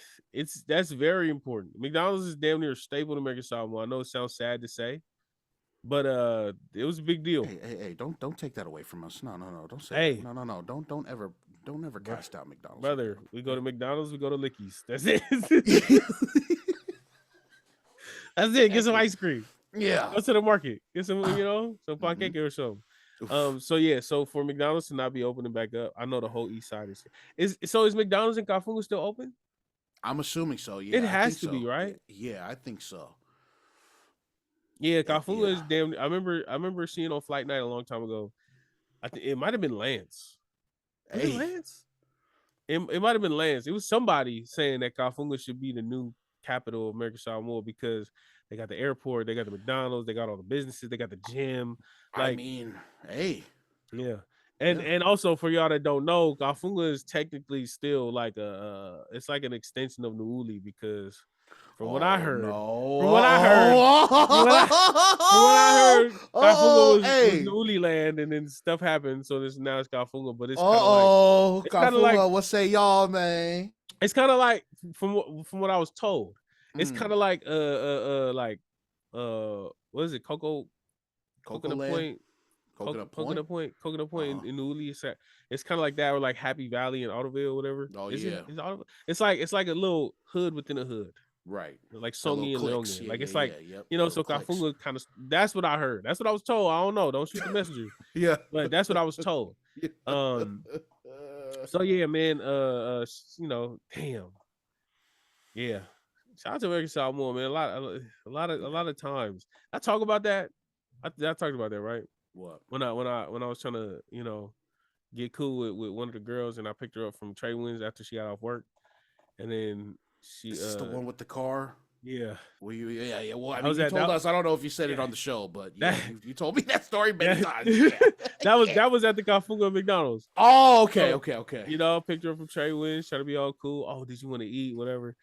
that's very important. McDonald's is damn near a staple in American Samoa. I know it sounds sad to say, but it was a big deal. Hey, don't take that away from us. No, don't say Hey, that. No. Don't ever cast out McDonald's. Brother, we go to McDonald's, we go to Licky's. That's it. That's it. Get some ice cream. Yeah. Go to the market. Get some, some pancake or something. So yeah, so for McDonald's to not be opening back up, I know the whole east side is McDonald's in Kafunga still open? I'm assuming so. Yeah, it has to be, right? Yeah, I think so. Yeah, Kafunga is damn. I remember seeing on Flight Night a long time ago. I think it might have been Lance. Was it Lance? It might have been Lance. It was somebody saying that Kafunga should be the new capital of American Samoa because they got the airport, they got the McDonald's, they got all the businesses, they got the gym. Like, I mean, hey. Yeah. And also for y'all that don't know, Kafunga is technically still like it's like an extension of Nuuli because from what I heard, Kafunga was Nuuli land, and then stuff happened, so now it's Kafunga. But it's kind of like what say y'all, man? It's kind of like from what I was told. It's kind of like what is it? Coconut Point. Coconut Point in Nuuli. It's kind of like that, or like Happy Valley in Ottoville, or whatever. Oh, it's like a little hood within a hood. Right. Like Songi and Leongi. Yeah, like it's so clicks. Kafunga kind of, that's what I heard. That's what I was told. I don't know. Don't shoot the messenger. Yeah. But that's what I was told. So yeah, man, damn. Yeah. Shout out to American Samoa, man. A lot of times. I talk about that. I talked about that, right? What? When I was trying to, get cool with one of the girls, and I picked her up from Trade Winds after she got off work. And then this is the one with the car. Yeah. Well, yeah. Well, I mean, you told us. I don't know if you said it on the show, but you told me that story many times. that was at the Kafunga McDonald's. Oh, okay. Picked her up from Trade Winds, try to be all cool. Oh, did you want to eat? Whatever.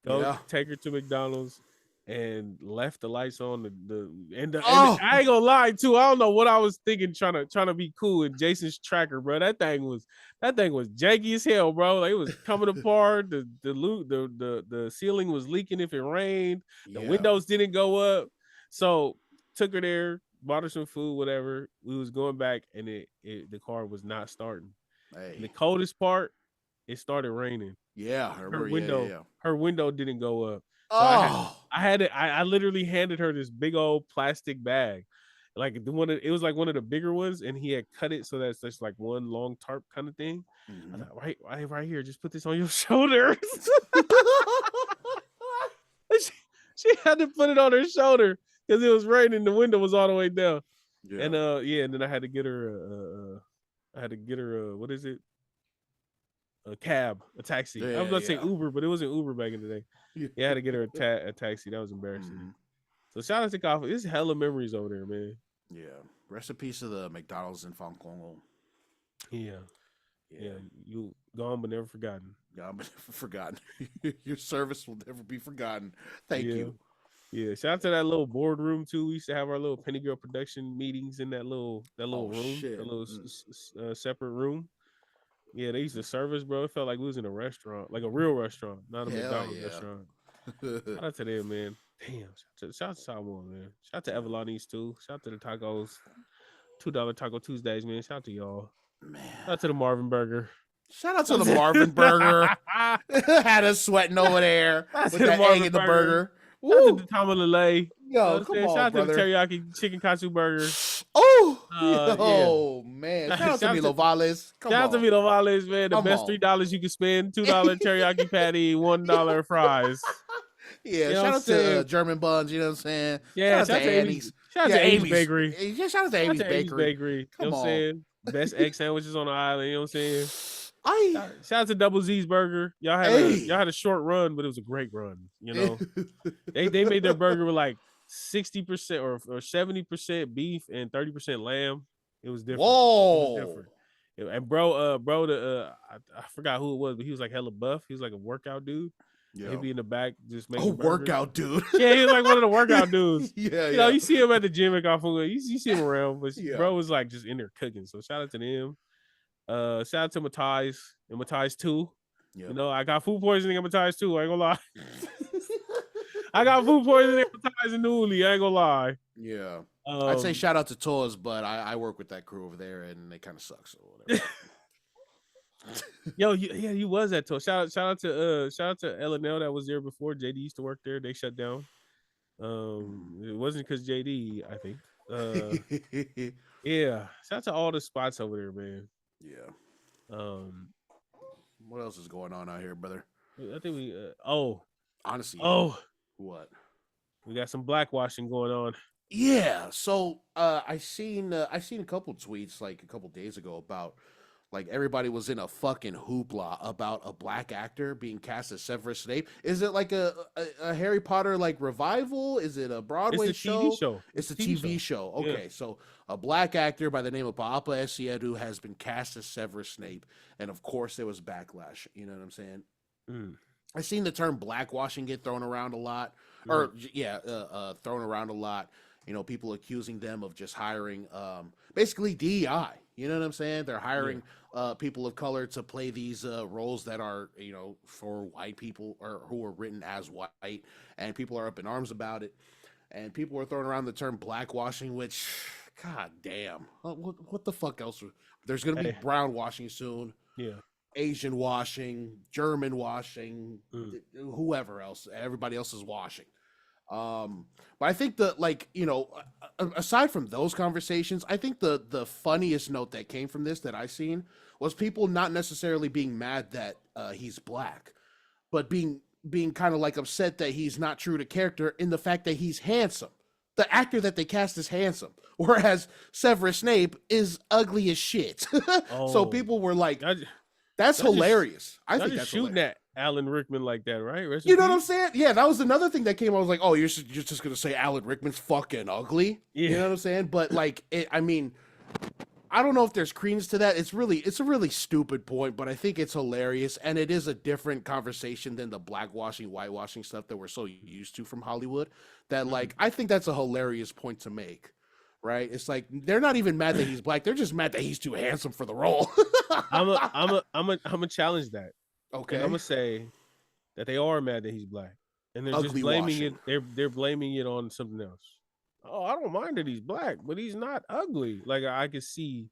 Go take her to McDonald's. And left the lights on and I ain't gonna lie too. I don't know what I was thinking trying to be cool in Jason's tracker, bro. That thing was janky as hell, bro. Like, it was coming apart. The ceiling was leaking if it rained. The windows didn't go up. So took her there, bought her some food, whatever. We was going back, and the car was not starting. Hey. And the coldest part, it started raining. Yeah, her window didn't go up. So I literally handed her this big old plastic bag, like it was like one of the bigger ones, and he had cut it so that's just like one long tarp kind of thing. Mm-hmm. I thought, right here, just put this on your shoulders. she had to put it on her shoulder because it was raining. The window was all the way down. Yeah. And and then I had to get her what is it? A cab, a taxi. I was about to say Uber, but it wasn't Uber back in the day. Yeah, I had to get her a taxi. That was embarrassing. Mm-hmm. So shout out to Coffee. It's hella memories over there, man. Yeah. Rest in peace to the McDonald's in Fankongo. Yeah. You gone but never forgotten. Gone but never forgotten. Your service will never be forgotten. Thank you. Yeah. Shout out to that little boardroom too. We used to have our little Penny Girl production meetings in that little room, that little separate room. Yeah, they used to serve us, bro. It felt like we was in a restaurant, like a real restaurant, not a McDonald's restaurant. Shout out to them, man. Damn. Shout out to Samoa, man. Shout out to Evelani's too. Shout out to the tacos. $2 Taco Tuesdays, man. Shout out to y'all. Man. Shout out to the Marvin Burger. Shout out to the Marvin Burger. Had us sweating over there with that egg in the burger. Shout out to the Talanei. Yo, come on, shout out brother. to the teriyaki chicken katsu burger. Man. Shout out to Milo Valles. Shout out to Milo Valles, man. The best $3 you can spend. $2 teriyaki patty, $1 fries. Yeah, shout out to German Buns, you know what I'm saying? Yeah, shout out to Amy's. Shout out to Amy's Bakery. Yeah, shout out to Amy's Bakery. You know what I'm saying? Best egg sandwiches on the island. You know what I'm saying? I Shout out to Double Z's Burger. Y'all had a short run, but it was a great run. You know, they made their burger with like 60% or 70% beef and 30% lamb. It was different. Whoa. It was different. And I forgot who it was, but he was like hella buff. He was like a workout dude. He'd be in the back just making workout dude. Yeah, he was like one of the workout dudes. Yeah, you know, you see him at the gym at Kafunga. You see him around, but Yeah. bro was like just in there cooking. So shout out to them. Shout out to Matthias and Matthias too. Yep. You know, I got food poisoning at Matthias too. I ain't gonna lie. I got food poisoning at Matthias and Newly. I ain't gonna lie. Yeah. I'd say shout out to Tours, but I work with that crew over there and they kind of suck. So whatever. Yo, you was at Tours. Shout out to LNL that was there before. JD used to work there. They shut down. It wasn't because JD, I think. Yeah. Shout out to all the spots over there, man. Yeah. What else is going on out here, brother? I think we honestly. What? We got some blackwashing going on. Yeah. So I seen a couple tweets like a couple days ago about like everybody was in a fucking hoopla about a black actor being cast as Severus Snape. Is it like a Harry Potter like revival? Is it a Broadway show? TV show? It's a TV show. Okay, yeah. So a black actor by the name of Paapa Essiedu has been cast as Severus Snape, and of course there was backlash. You know what I'm saying? I've seen the term blackwashing get thrown around a lot, thrown around a lot. You know, people accusing them of just hiring basically DEI. You know what I'm saying? They're hiring people of color to play these roles that are, you know, for white people or who are written as white, and people are up in arms about it. And people are throwing around the term blackwashing, which, god damn, what the fuck else? There's going to be brown washing soon. Yeah. Asian washing, German washing, whoever else, everybody else is washing. But I think that, like, you know, aside from those conversations, I think the funniest note that came from this that I seen was people not necessarily being mad that he's black, but being kind of like upset that he's not true to character in the fact that he's handsome. The actor that they cast is handsome, whereas Severus Snape is ugly as shit. So people were like, that's hilarious. I think that's shooting at Alan Rickman like that, right? You know what I'm saying? Yeah, that was another thing that came. I was like, oh, you're just gonna say Alan Rickman's fucking ugly? Yeah. You know what I'm saying? But like, I mean, I don't know if there's credence to that. It's a really stupid point, but I think it's hilarious, and it is a different conversation than the blackwashing, whitewashing stuff that we're so used to from Hollywood. That like, I think that's a hilarious point to make. Right? It's like they're not even mad that he's black; they're just mad that he's too handsome for the role. I'm a challenge that. Okay, and I'm gonna say that they are mad that he's black, and they're ugly just blaming washing. They're blaming it on something else. Oh, I don't mind that he's black, but he's not ugly. Like I could see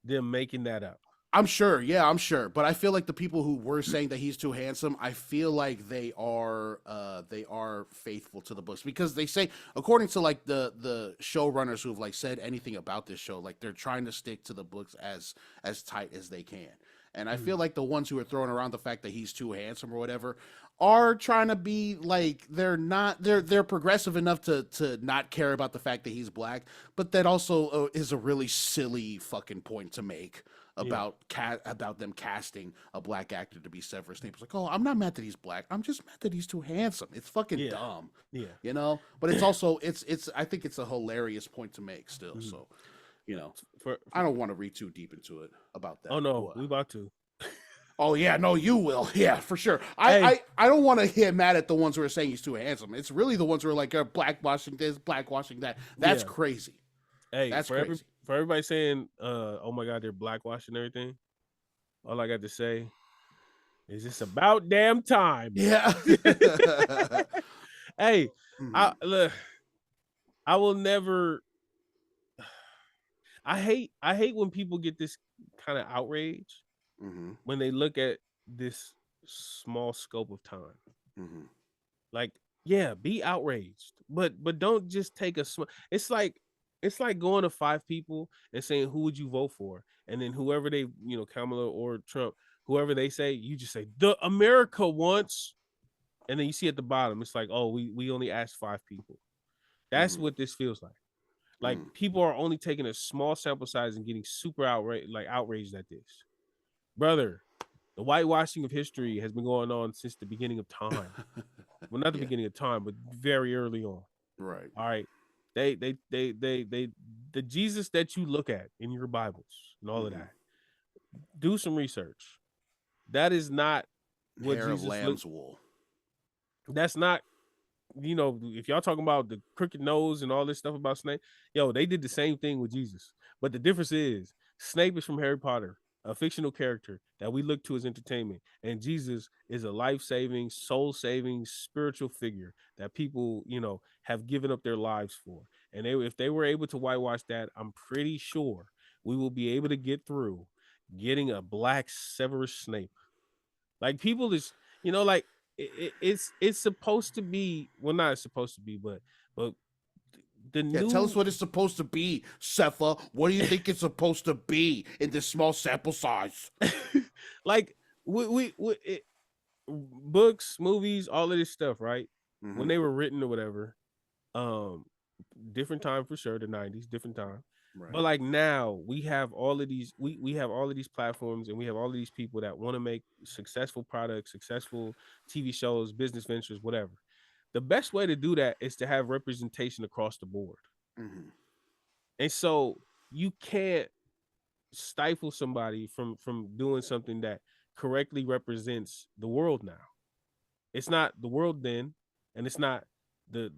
them making that up. I'm sure. Yeah, I'm sure. But I feel like the people who were saying that he's too handsome, I feel like they are faithful to the books, because they say, according to like the showrunners who've like said anything about this show, like they're trying to stick to the books as tight as they can. And I feel like the ones who are throwing around the fact that he's too handsome or whatever are trying to be like, they're progressive enough to not care about the fact that he's black, but that also is a really silly fucking point to make about them casting a black actor to be Severus Snape. It's like, oh, I'm not mad that he's black. I'm just mad that he's too handsome. It's fucking dumb. Yeah. You know? But it's also I think it's a hilarious point to make still. So, you know, I don't want to read too deep into it about that. Oh no, we about to. Oh yeah, no, you will. Yeah, for sure. I don't want to get mad at the ones who are saying he's too handsome. It's really the ones who are like blackwashing this, blackwashing that. That's crazy. Hey, that's crazy. For everybody saying, oh my God, they're blackwashing everything, all I got to say is it's about damn time. Yeah. Hey, I will never. I hate when people get this kind of outrage when they look at this small scope of time. Like, yeah, be outraged, but don't just take a small. It's like going to 5 people and saying, who would you vote for? And then whoever they, you know, Kamala or Trump, whoever they say, you just say, the America wants. And then you see at the bottom, it's like, oh, we only asked 5 people. That's what this feels like. Like people are only taking a small sample size and getting super outraged at this. Brother, the whitewashing of history has been going on since the beginning of time. Well, not the beginning of time, but very early on. Right. All right. The Jesus that you look at in your Bibles and all of that, do some research. That is not what Hair Jesus of lamb's wool. That's not, if y'all talking about the crooked nose and all this stuff about Snape, they did the same thing with Jesus. But the difference is Snape is from Harry Potter, a fictional character that we look to as entertainment. And Jesus is a life-saving, soul-saving, spiritual figure that people, have given up their lives for. And if they were able to whitewash that, I'm pretty sure we will be able to get through getting a black Severus Snape. Like people is, like it's supposed to be, well, not supposed to be, but the new. Tell us what it's supposed to be, Sefa. What do you think it's supposed to be in this small sample size? Like books, movies, all of this stuff, right? When they were written or whatever, different time for sure, the 90s, different time. Right. But like now we have all of these, we have all of these platforms, and we have all of these people that want to make successful products, successful TV shows, business ventures, whatever. The best way to do that is to have representation across the board. And so you can't stifle somebody from doing something that correctly represents the world now. It's not the world then, and it's not the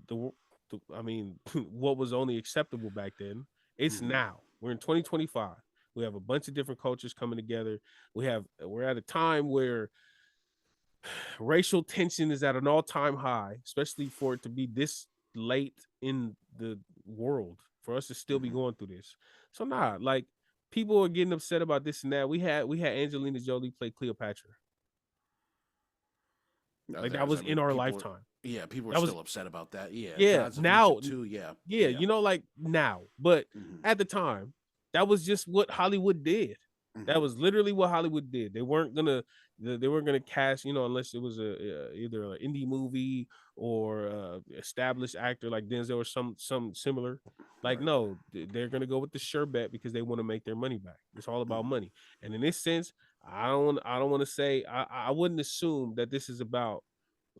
I mean, what was only acceptable back then. It's now. We're in 2025. We have a bunch of different cultures coming together. We're at a time where racial tension is at an all-time high, especially for it to be this late in the world, for us to still be going through this. So like people are getting upset about this and that. We had Angelina Jolie play Cleopatra. Like that was in our lifetime. People are still upset about that. Now too. Like now, but at the time, that was just what Hollywood did. That was literally what Hollywood did. They weren't gonna cast, unless it was either an indie movie or established actor like Denzel or some similar. Like no, they're gonna go with the sure bet because they want to make their money back. It's all about money. And in this sense, I don't want to say I wouldn't assume that this is about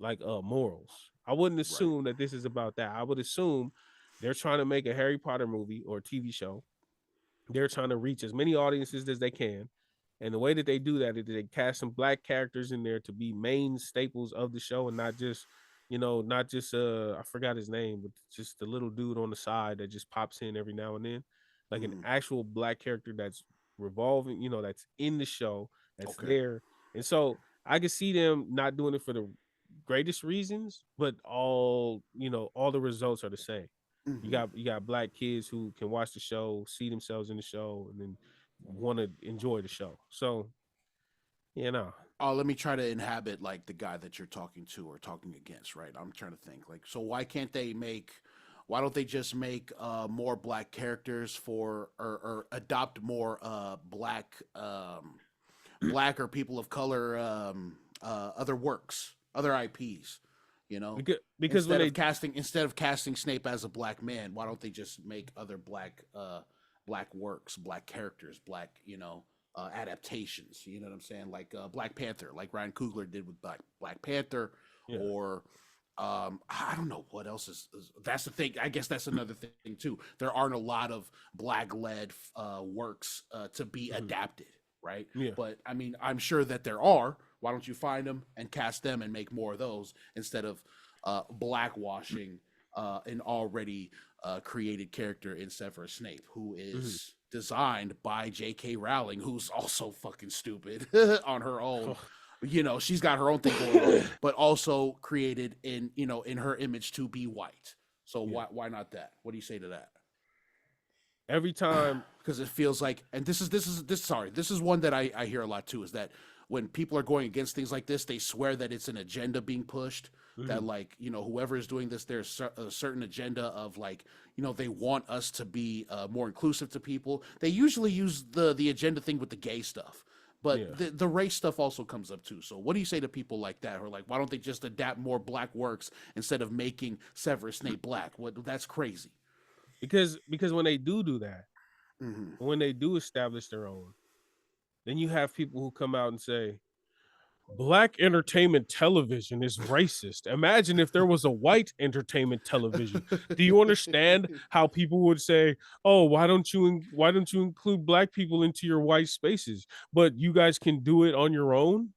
like morals. I wouldn't assume that this is about that. I would assume they're trying to make a Harry Potter movie or TV show. They're trying to reach as many audiences as they can. And the way that they do that is they cast some black characters in there to be main staples of the show, and not just I forgot his name, but just the little dude on the side that just pops in every now and then. Like an actual black character that's revolving, that's in the show, that's there. And so I can see them not doing it for the greatest reasons, but all the results are the same. You got black kids who can watch the show, see themselves in the show, and then want to enjoy the show. So, Oh, let me try to inhabit like the guy that you're talking to or talking against, right? I'm trying to think like, so why don't they just make more black characters or adopt more black or people of color other works, other IPs, because instead of casting Snape as a black man, why don't they just make other black works, black characters, black adaptations? You know what I'm saying? Like Black Panther, like Ryan Coogler did with Black Panther, or I don't know what else is. That's the thing. I guess that's another thing too. There aren't a lot of black-led works to be adapted, right? Yeah. But I mean, I'm sure that there are. Why don't you find them and cast them and make more of those instead of blackwashing an already created character in Severus Snape, who is designed by J.K. Rowling, who's also fucking stupid on her own. She's got her own thing going on, but also created in her image to be white. So why not that? What do you say to that? Every time, because it feels like, and this is one that I hear a lot too, is that when people are going against things like this, they swear that it's an agenda being pushed, that like, whoever is doing this, there's a certain agenda of like, they want us to be more inclusive to people. They usually use the agenda thing with the gay stuff, but the race stuff also comes up too. So what do you say to people like that, who are like, why don't they just adapt more black works instead of making Severus Snape black? That's crazy. because when they do that, Mm-hmm. when they do establish their own, then you have people who come out and say, Black entertainment television is racist. Imagine if there was a white entertainment television. Do you understand how people would say, "Oh, why don't you include Black people into your white spaces? But you guys can do it on your own."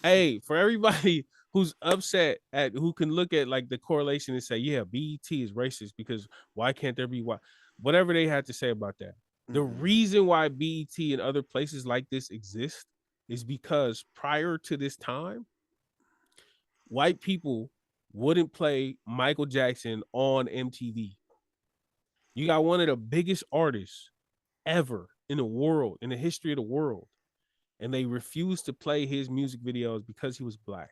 Hey, for everybody who's upset at who can look at like the correlation and say, "Yeah, BET is racist because why can't there be white?" Whatever they had to say about that. The reason why BET and other places like this exist is because prior to this time, white people wouldn't play Michael Jackson on MTV. You got one of the biggest artists ever in the world, in the history of the world, and they refused to play his music videos because he was Black.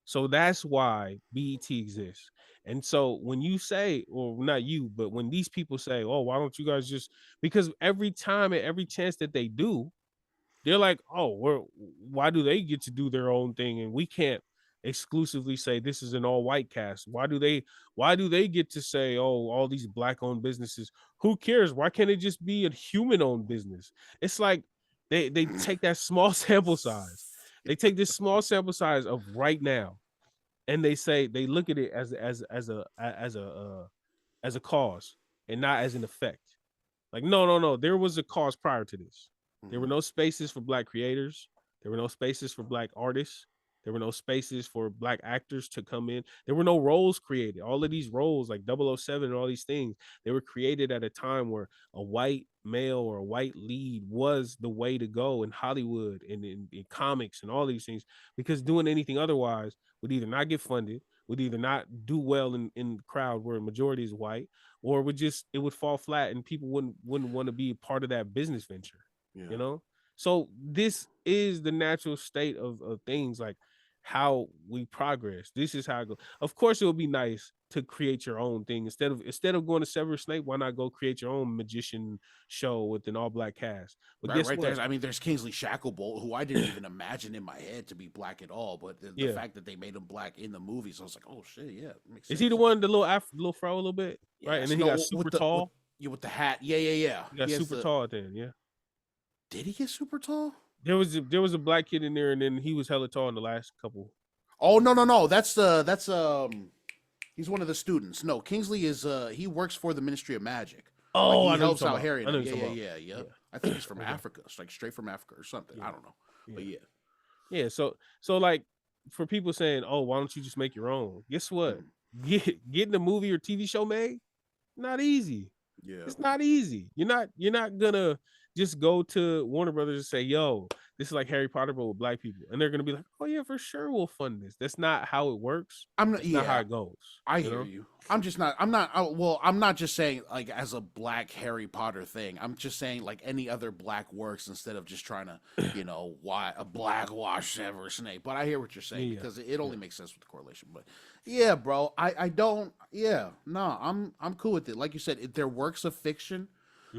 So that's why BET exists. And so when you say, or not you, but when these people say, "Oh, why don't you guys just," because every time and every chance that they do, they're like, "Oh, why do they get to do their own thing and we can't exclusively say this is an all-white cast? Why do they get to say, oh, all these Black-owned businesses? Who cares? Why can't it just be a human-owned business?" It's like they take that small sample size. They take this small sample size of right now, and they say they look at it as a cause and not as an effect. Like, no. There was a cause prior to this. There were no spaces for Black creators. There were no spaces for Black artists. There were no spaces for Black actors to come in. There were no roles created. All of these roles, like 007 and all these things, they were created at a time where a white male or a white lead was the way to go in Hollywood and in comics and all these things, because doing anything otherwise would either not get funded, would either not do well in the crowd where a majority is white, or it would fall flat and people wouldn't want to be part of that business venture. You know, so this is the natural state of things, like how we progress. This is how I go. Of course, it would be nice to create your own thing instead of going to Severus Snape. Why not go create your own magician show with an all-Black cast? But guess what? There's Kingsley Shacklebolt, who I didn't even imagine in my head to be Black at all, but the fact that they made him Black in the movie, so I was like, oh shit, yeah, makes sense. Is he the one, the little fro a little bit, right? And then he got super tall. With the hat, yeah. He got super tall then, yeah. Did he get super tall? There was a Black kid in there, and then he was hella tall in the last couple. Oh no, that's he's one of the students. No, Kingsley is he works for the Ministry of Magic. Oh, like, he helps out Harry. Yeah. I think he's from Africa. It's like straight from Africa or something. I don't know, but yeah. So like, for people saying, "Oh, why don't you just make your own?" Guess what? Getting a movie or TV show made, not easy. Yeah, it's not easy. You're not gonna just go to Warner Brothers and say, "Yo, this is like Harry Potter but with Black people," and they're gonna be like, "Oh yeah, for sure, we'll fund this." That's not how it works. That's not how it goes. I hear you. I'm not just saying like as a Black Harry Potter thing. I'm just saying like any other Black works, instead of just trying to, why a blackwash Severus Snape. But I hear what you're saying, because it only makes sense with the correlation. But yeah, bro, I'm cool with it. Like you said, they're works of fiction.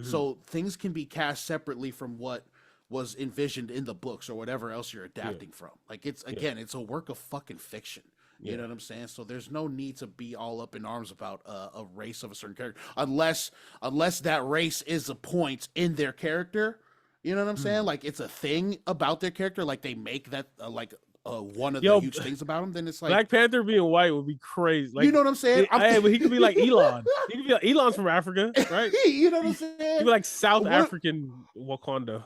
So things can be cast separately from what was envisioned in the books or whatever else you're adapting from. Like, it's a work of fucking fiction. You know what I'm saying? So there's no need to be all up in arms about a race of a certain character, unless that race is a point in their character. You know what I'm saying? Like, it's a thing about their character. Like, they make that one of the huge things about him. Then it's like Black Panther being white would be crazy. Like, you know what I'm saying? But he could be like Elon. He could be like Elon's from Africa, right? You know what I'm saying? He'd be like South African Wakanda.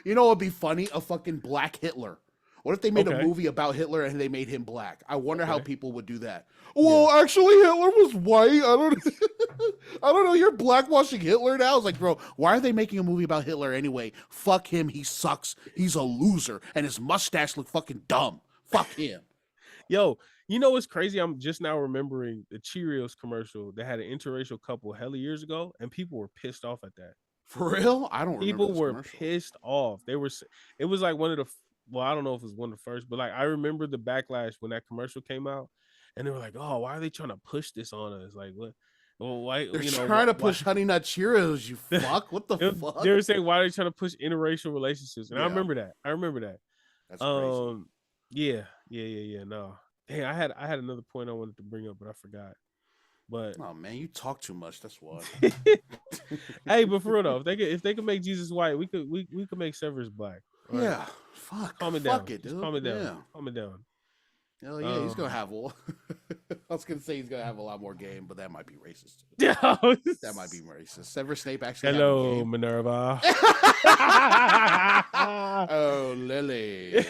You know what would be funny? A fucking Black Hitler. What if they made a movie about Hitler and they made him Black? I wonder how people would do that. Well, actually, Hitler was white. I don't know. You're blackwashing Hitler now. I was like, bro, why are they making a movie about Hitler anyway? Fuck him. He sucks. He's a loser, and his mustache look fucking dumb. Fuck him. Yo, you know what's crazy? I'm just now remembering the Cheerios commercial that had an interracial couple hella years ago, and people were pissed off at that. For real? I don't remember. People were pissed off. It was like one of the. Well, I don't know if it was one of the first, but like I remember the backlash when that commercial came out, and they were like, "Oh, why are they trying to push this on us? Like, what? Well, why? They're trying to push Honey Nut Cheerios. You fuck! What the fuck?" They were saying, "Why are they trying to push interracial relationships?" And I remember that. That's crazy. Yeah. No, hey, I had another point I wanted to bring up, but I forgot. But oh man, you talk too much. That's why. hey, but for real though, if they could make Jesus white, we could make Severus black. Right? Yeah, calm it down. Just calm it down. Yeah. Calm it down. Hell yeah, he's gonna have all. I was gonna say he's gonna have a lot more game, but that might be racist. That might be racist. Severus Snape actually. Hello, Minerva. Oh, Lily.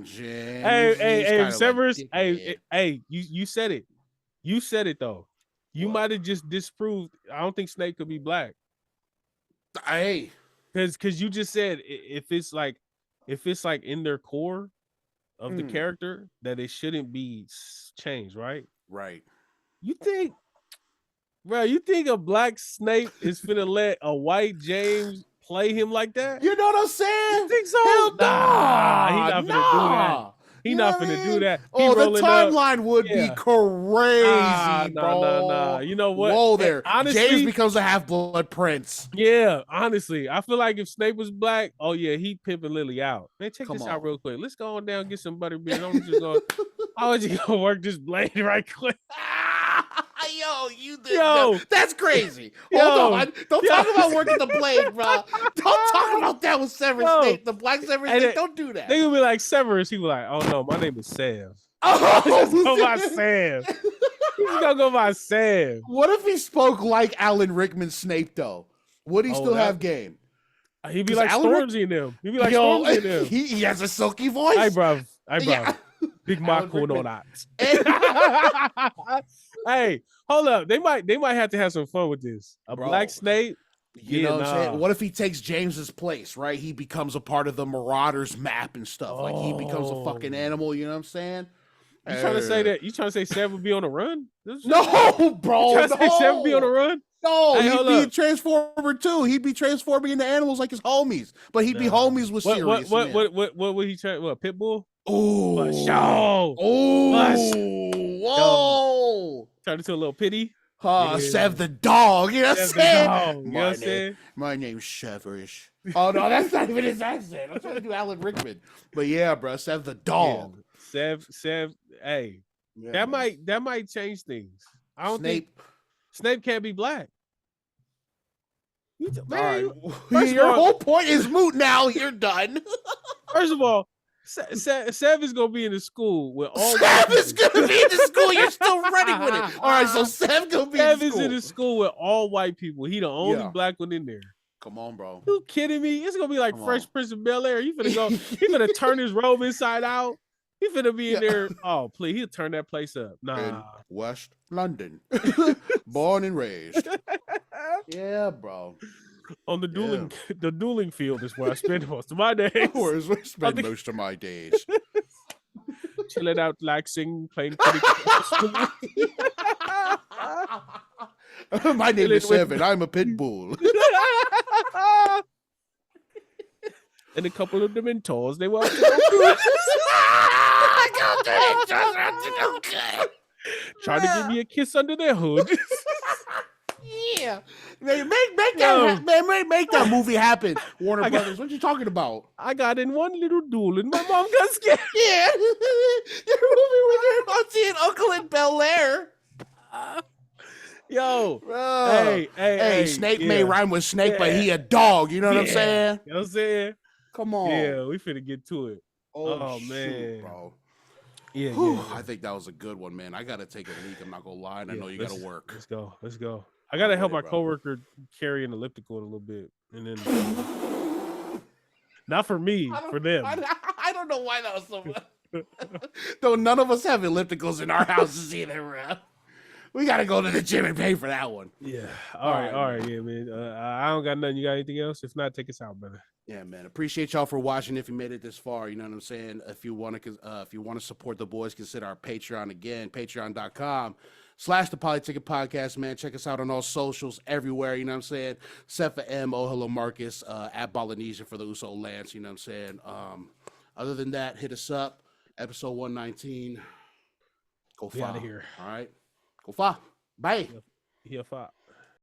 James. Hey, Severus. Hey, you said it. You said it though. You might have just disproved. I don't think Snape could be black. Hey, because you just said if it's like in their core of the character that it shouldn't be changed, right? Right. You think a black Snape is finna let a white James play him like that? You know what I'm saying? You think so? Hell nah, he's not finna do that. He's not finna do that. The timeline would be crazy, bro. Nah. You know what? Whoa there. Honestly, James becomes a half-blood prince. Yeah, honestly. I feel like if Snape was black, oh yeah, he'd pimping Lily out. Man, check this out real quick. Let's go on down and get some butterbeer. I was just gonna work this blade right quick. Yo, you did. Yo, that's crazy. Hold on. Don't talk about working the blade, bro. Don't talk about that with Severus Snape. The black Severus Snape. Don't do that. They gonna be like Severus. He was like, oh no, my name is Sev. Oh, go by Sev. He's gonna go by Sev. What if he spoke like Alan Rickman Snape though? Would he still have game? He'd be like Stormzy in them. He'd be like Stormzy in them. He has a silky voice. Hey, bro. Yeah. Big Marco no that. Hey, hold up. They might have to have some fun with this. Black Snape. You know what I'm saying? What if he takes James's place, right? He becomes a part of the Marauders map and stuff. Like he becomes a fucking animal, you know what I'm saying? You trying to say that? You trying to say Sev would be on the run? No, bro. You trying to say Sev would be on the run? No, he'd be a transformer too. He'd be transforming into animals like his homies, but he'd be homies with Sirius. What would he turn? What, Pitbull? Oh, whoa! Turned into a little pity. Sev the dog. You know what I'm saying? You know what I'm saying? My name's Severus. Oh no, that's not even his accent. I'm trying to do Alan Rickman. But yeah, bro, Sev the dog. Yeah. Sev. Hey, yeah, that might change things. I don't think Snape can't be black. Man, your whole point is moot now. You're done. First of all, Sev is gonna be in the school with all. Sev is gonna be in the school. You're still running with it. All right, so Sev gonna be. Sev is in the school with all white people. He the only black one in there. Come on, bro. You kidding me? It's gonna be like Fresh Prince of Bel-Air. He finna turn his robe inside out. He finna be in there. Oh, please, he'll turn that place up. Nah. In West London, born and raised. Yeah, bro. On the dueling field is where I spend most of my days. Where I spend most of my days. Chilling out, relaxing, playing. My name is Seven. I'm a pit bull. And a couple of the mentors, they were trying to give me a kiss under their hood. Yeah, man, make that movie happen. Warner Brothers, what you talking about? I got in one little duel and my mom got scared. Yeah, your movie with your auntie and uncle in Bel Air. Yo, hey, Snape may rhyme with snake, but he a dog. You know what I'm saying? You know what I'm saying? Come on. Yeah, we finna get to it. Oh shoot, man, bro. Yeah, I think that was a good one, man. I gotta take a leak. I'm not gonna lie, and I know you gotta work. Let's go. I gotta help my coworker carry an elliptical in a little bit, and then not for me, for them. I don't know why that was so much. Though none of us have ellipticals in our houses either, bro. We gotta go to the gym and pay for that one. Yeah. All right. Yeah, man. I don't got nothing. You got anything else? If not, take us out, brother. Yeah, man. Appreciate y'all for watching. If you made it this far, you know what I'm saying. If you want to support the boys, consider our Patreon again. Patreon.com/the Polytickin Podcast, man. Check us out on all socials everywhere. You know what I'm saying. Sefa M. Oh, hello, Marcus. At Polynesian for the Uso Lance. You know what I'm saying. Other than that, hit us up. Episode 119. Go far. Out of here. All right. Go far. Bye. Here far.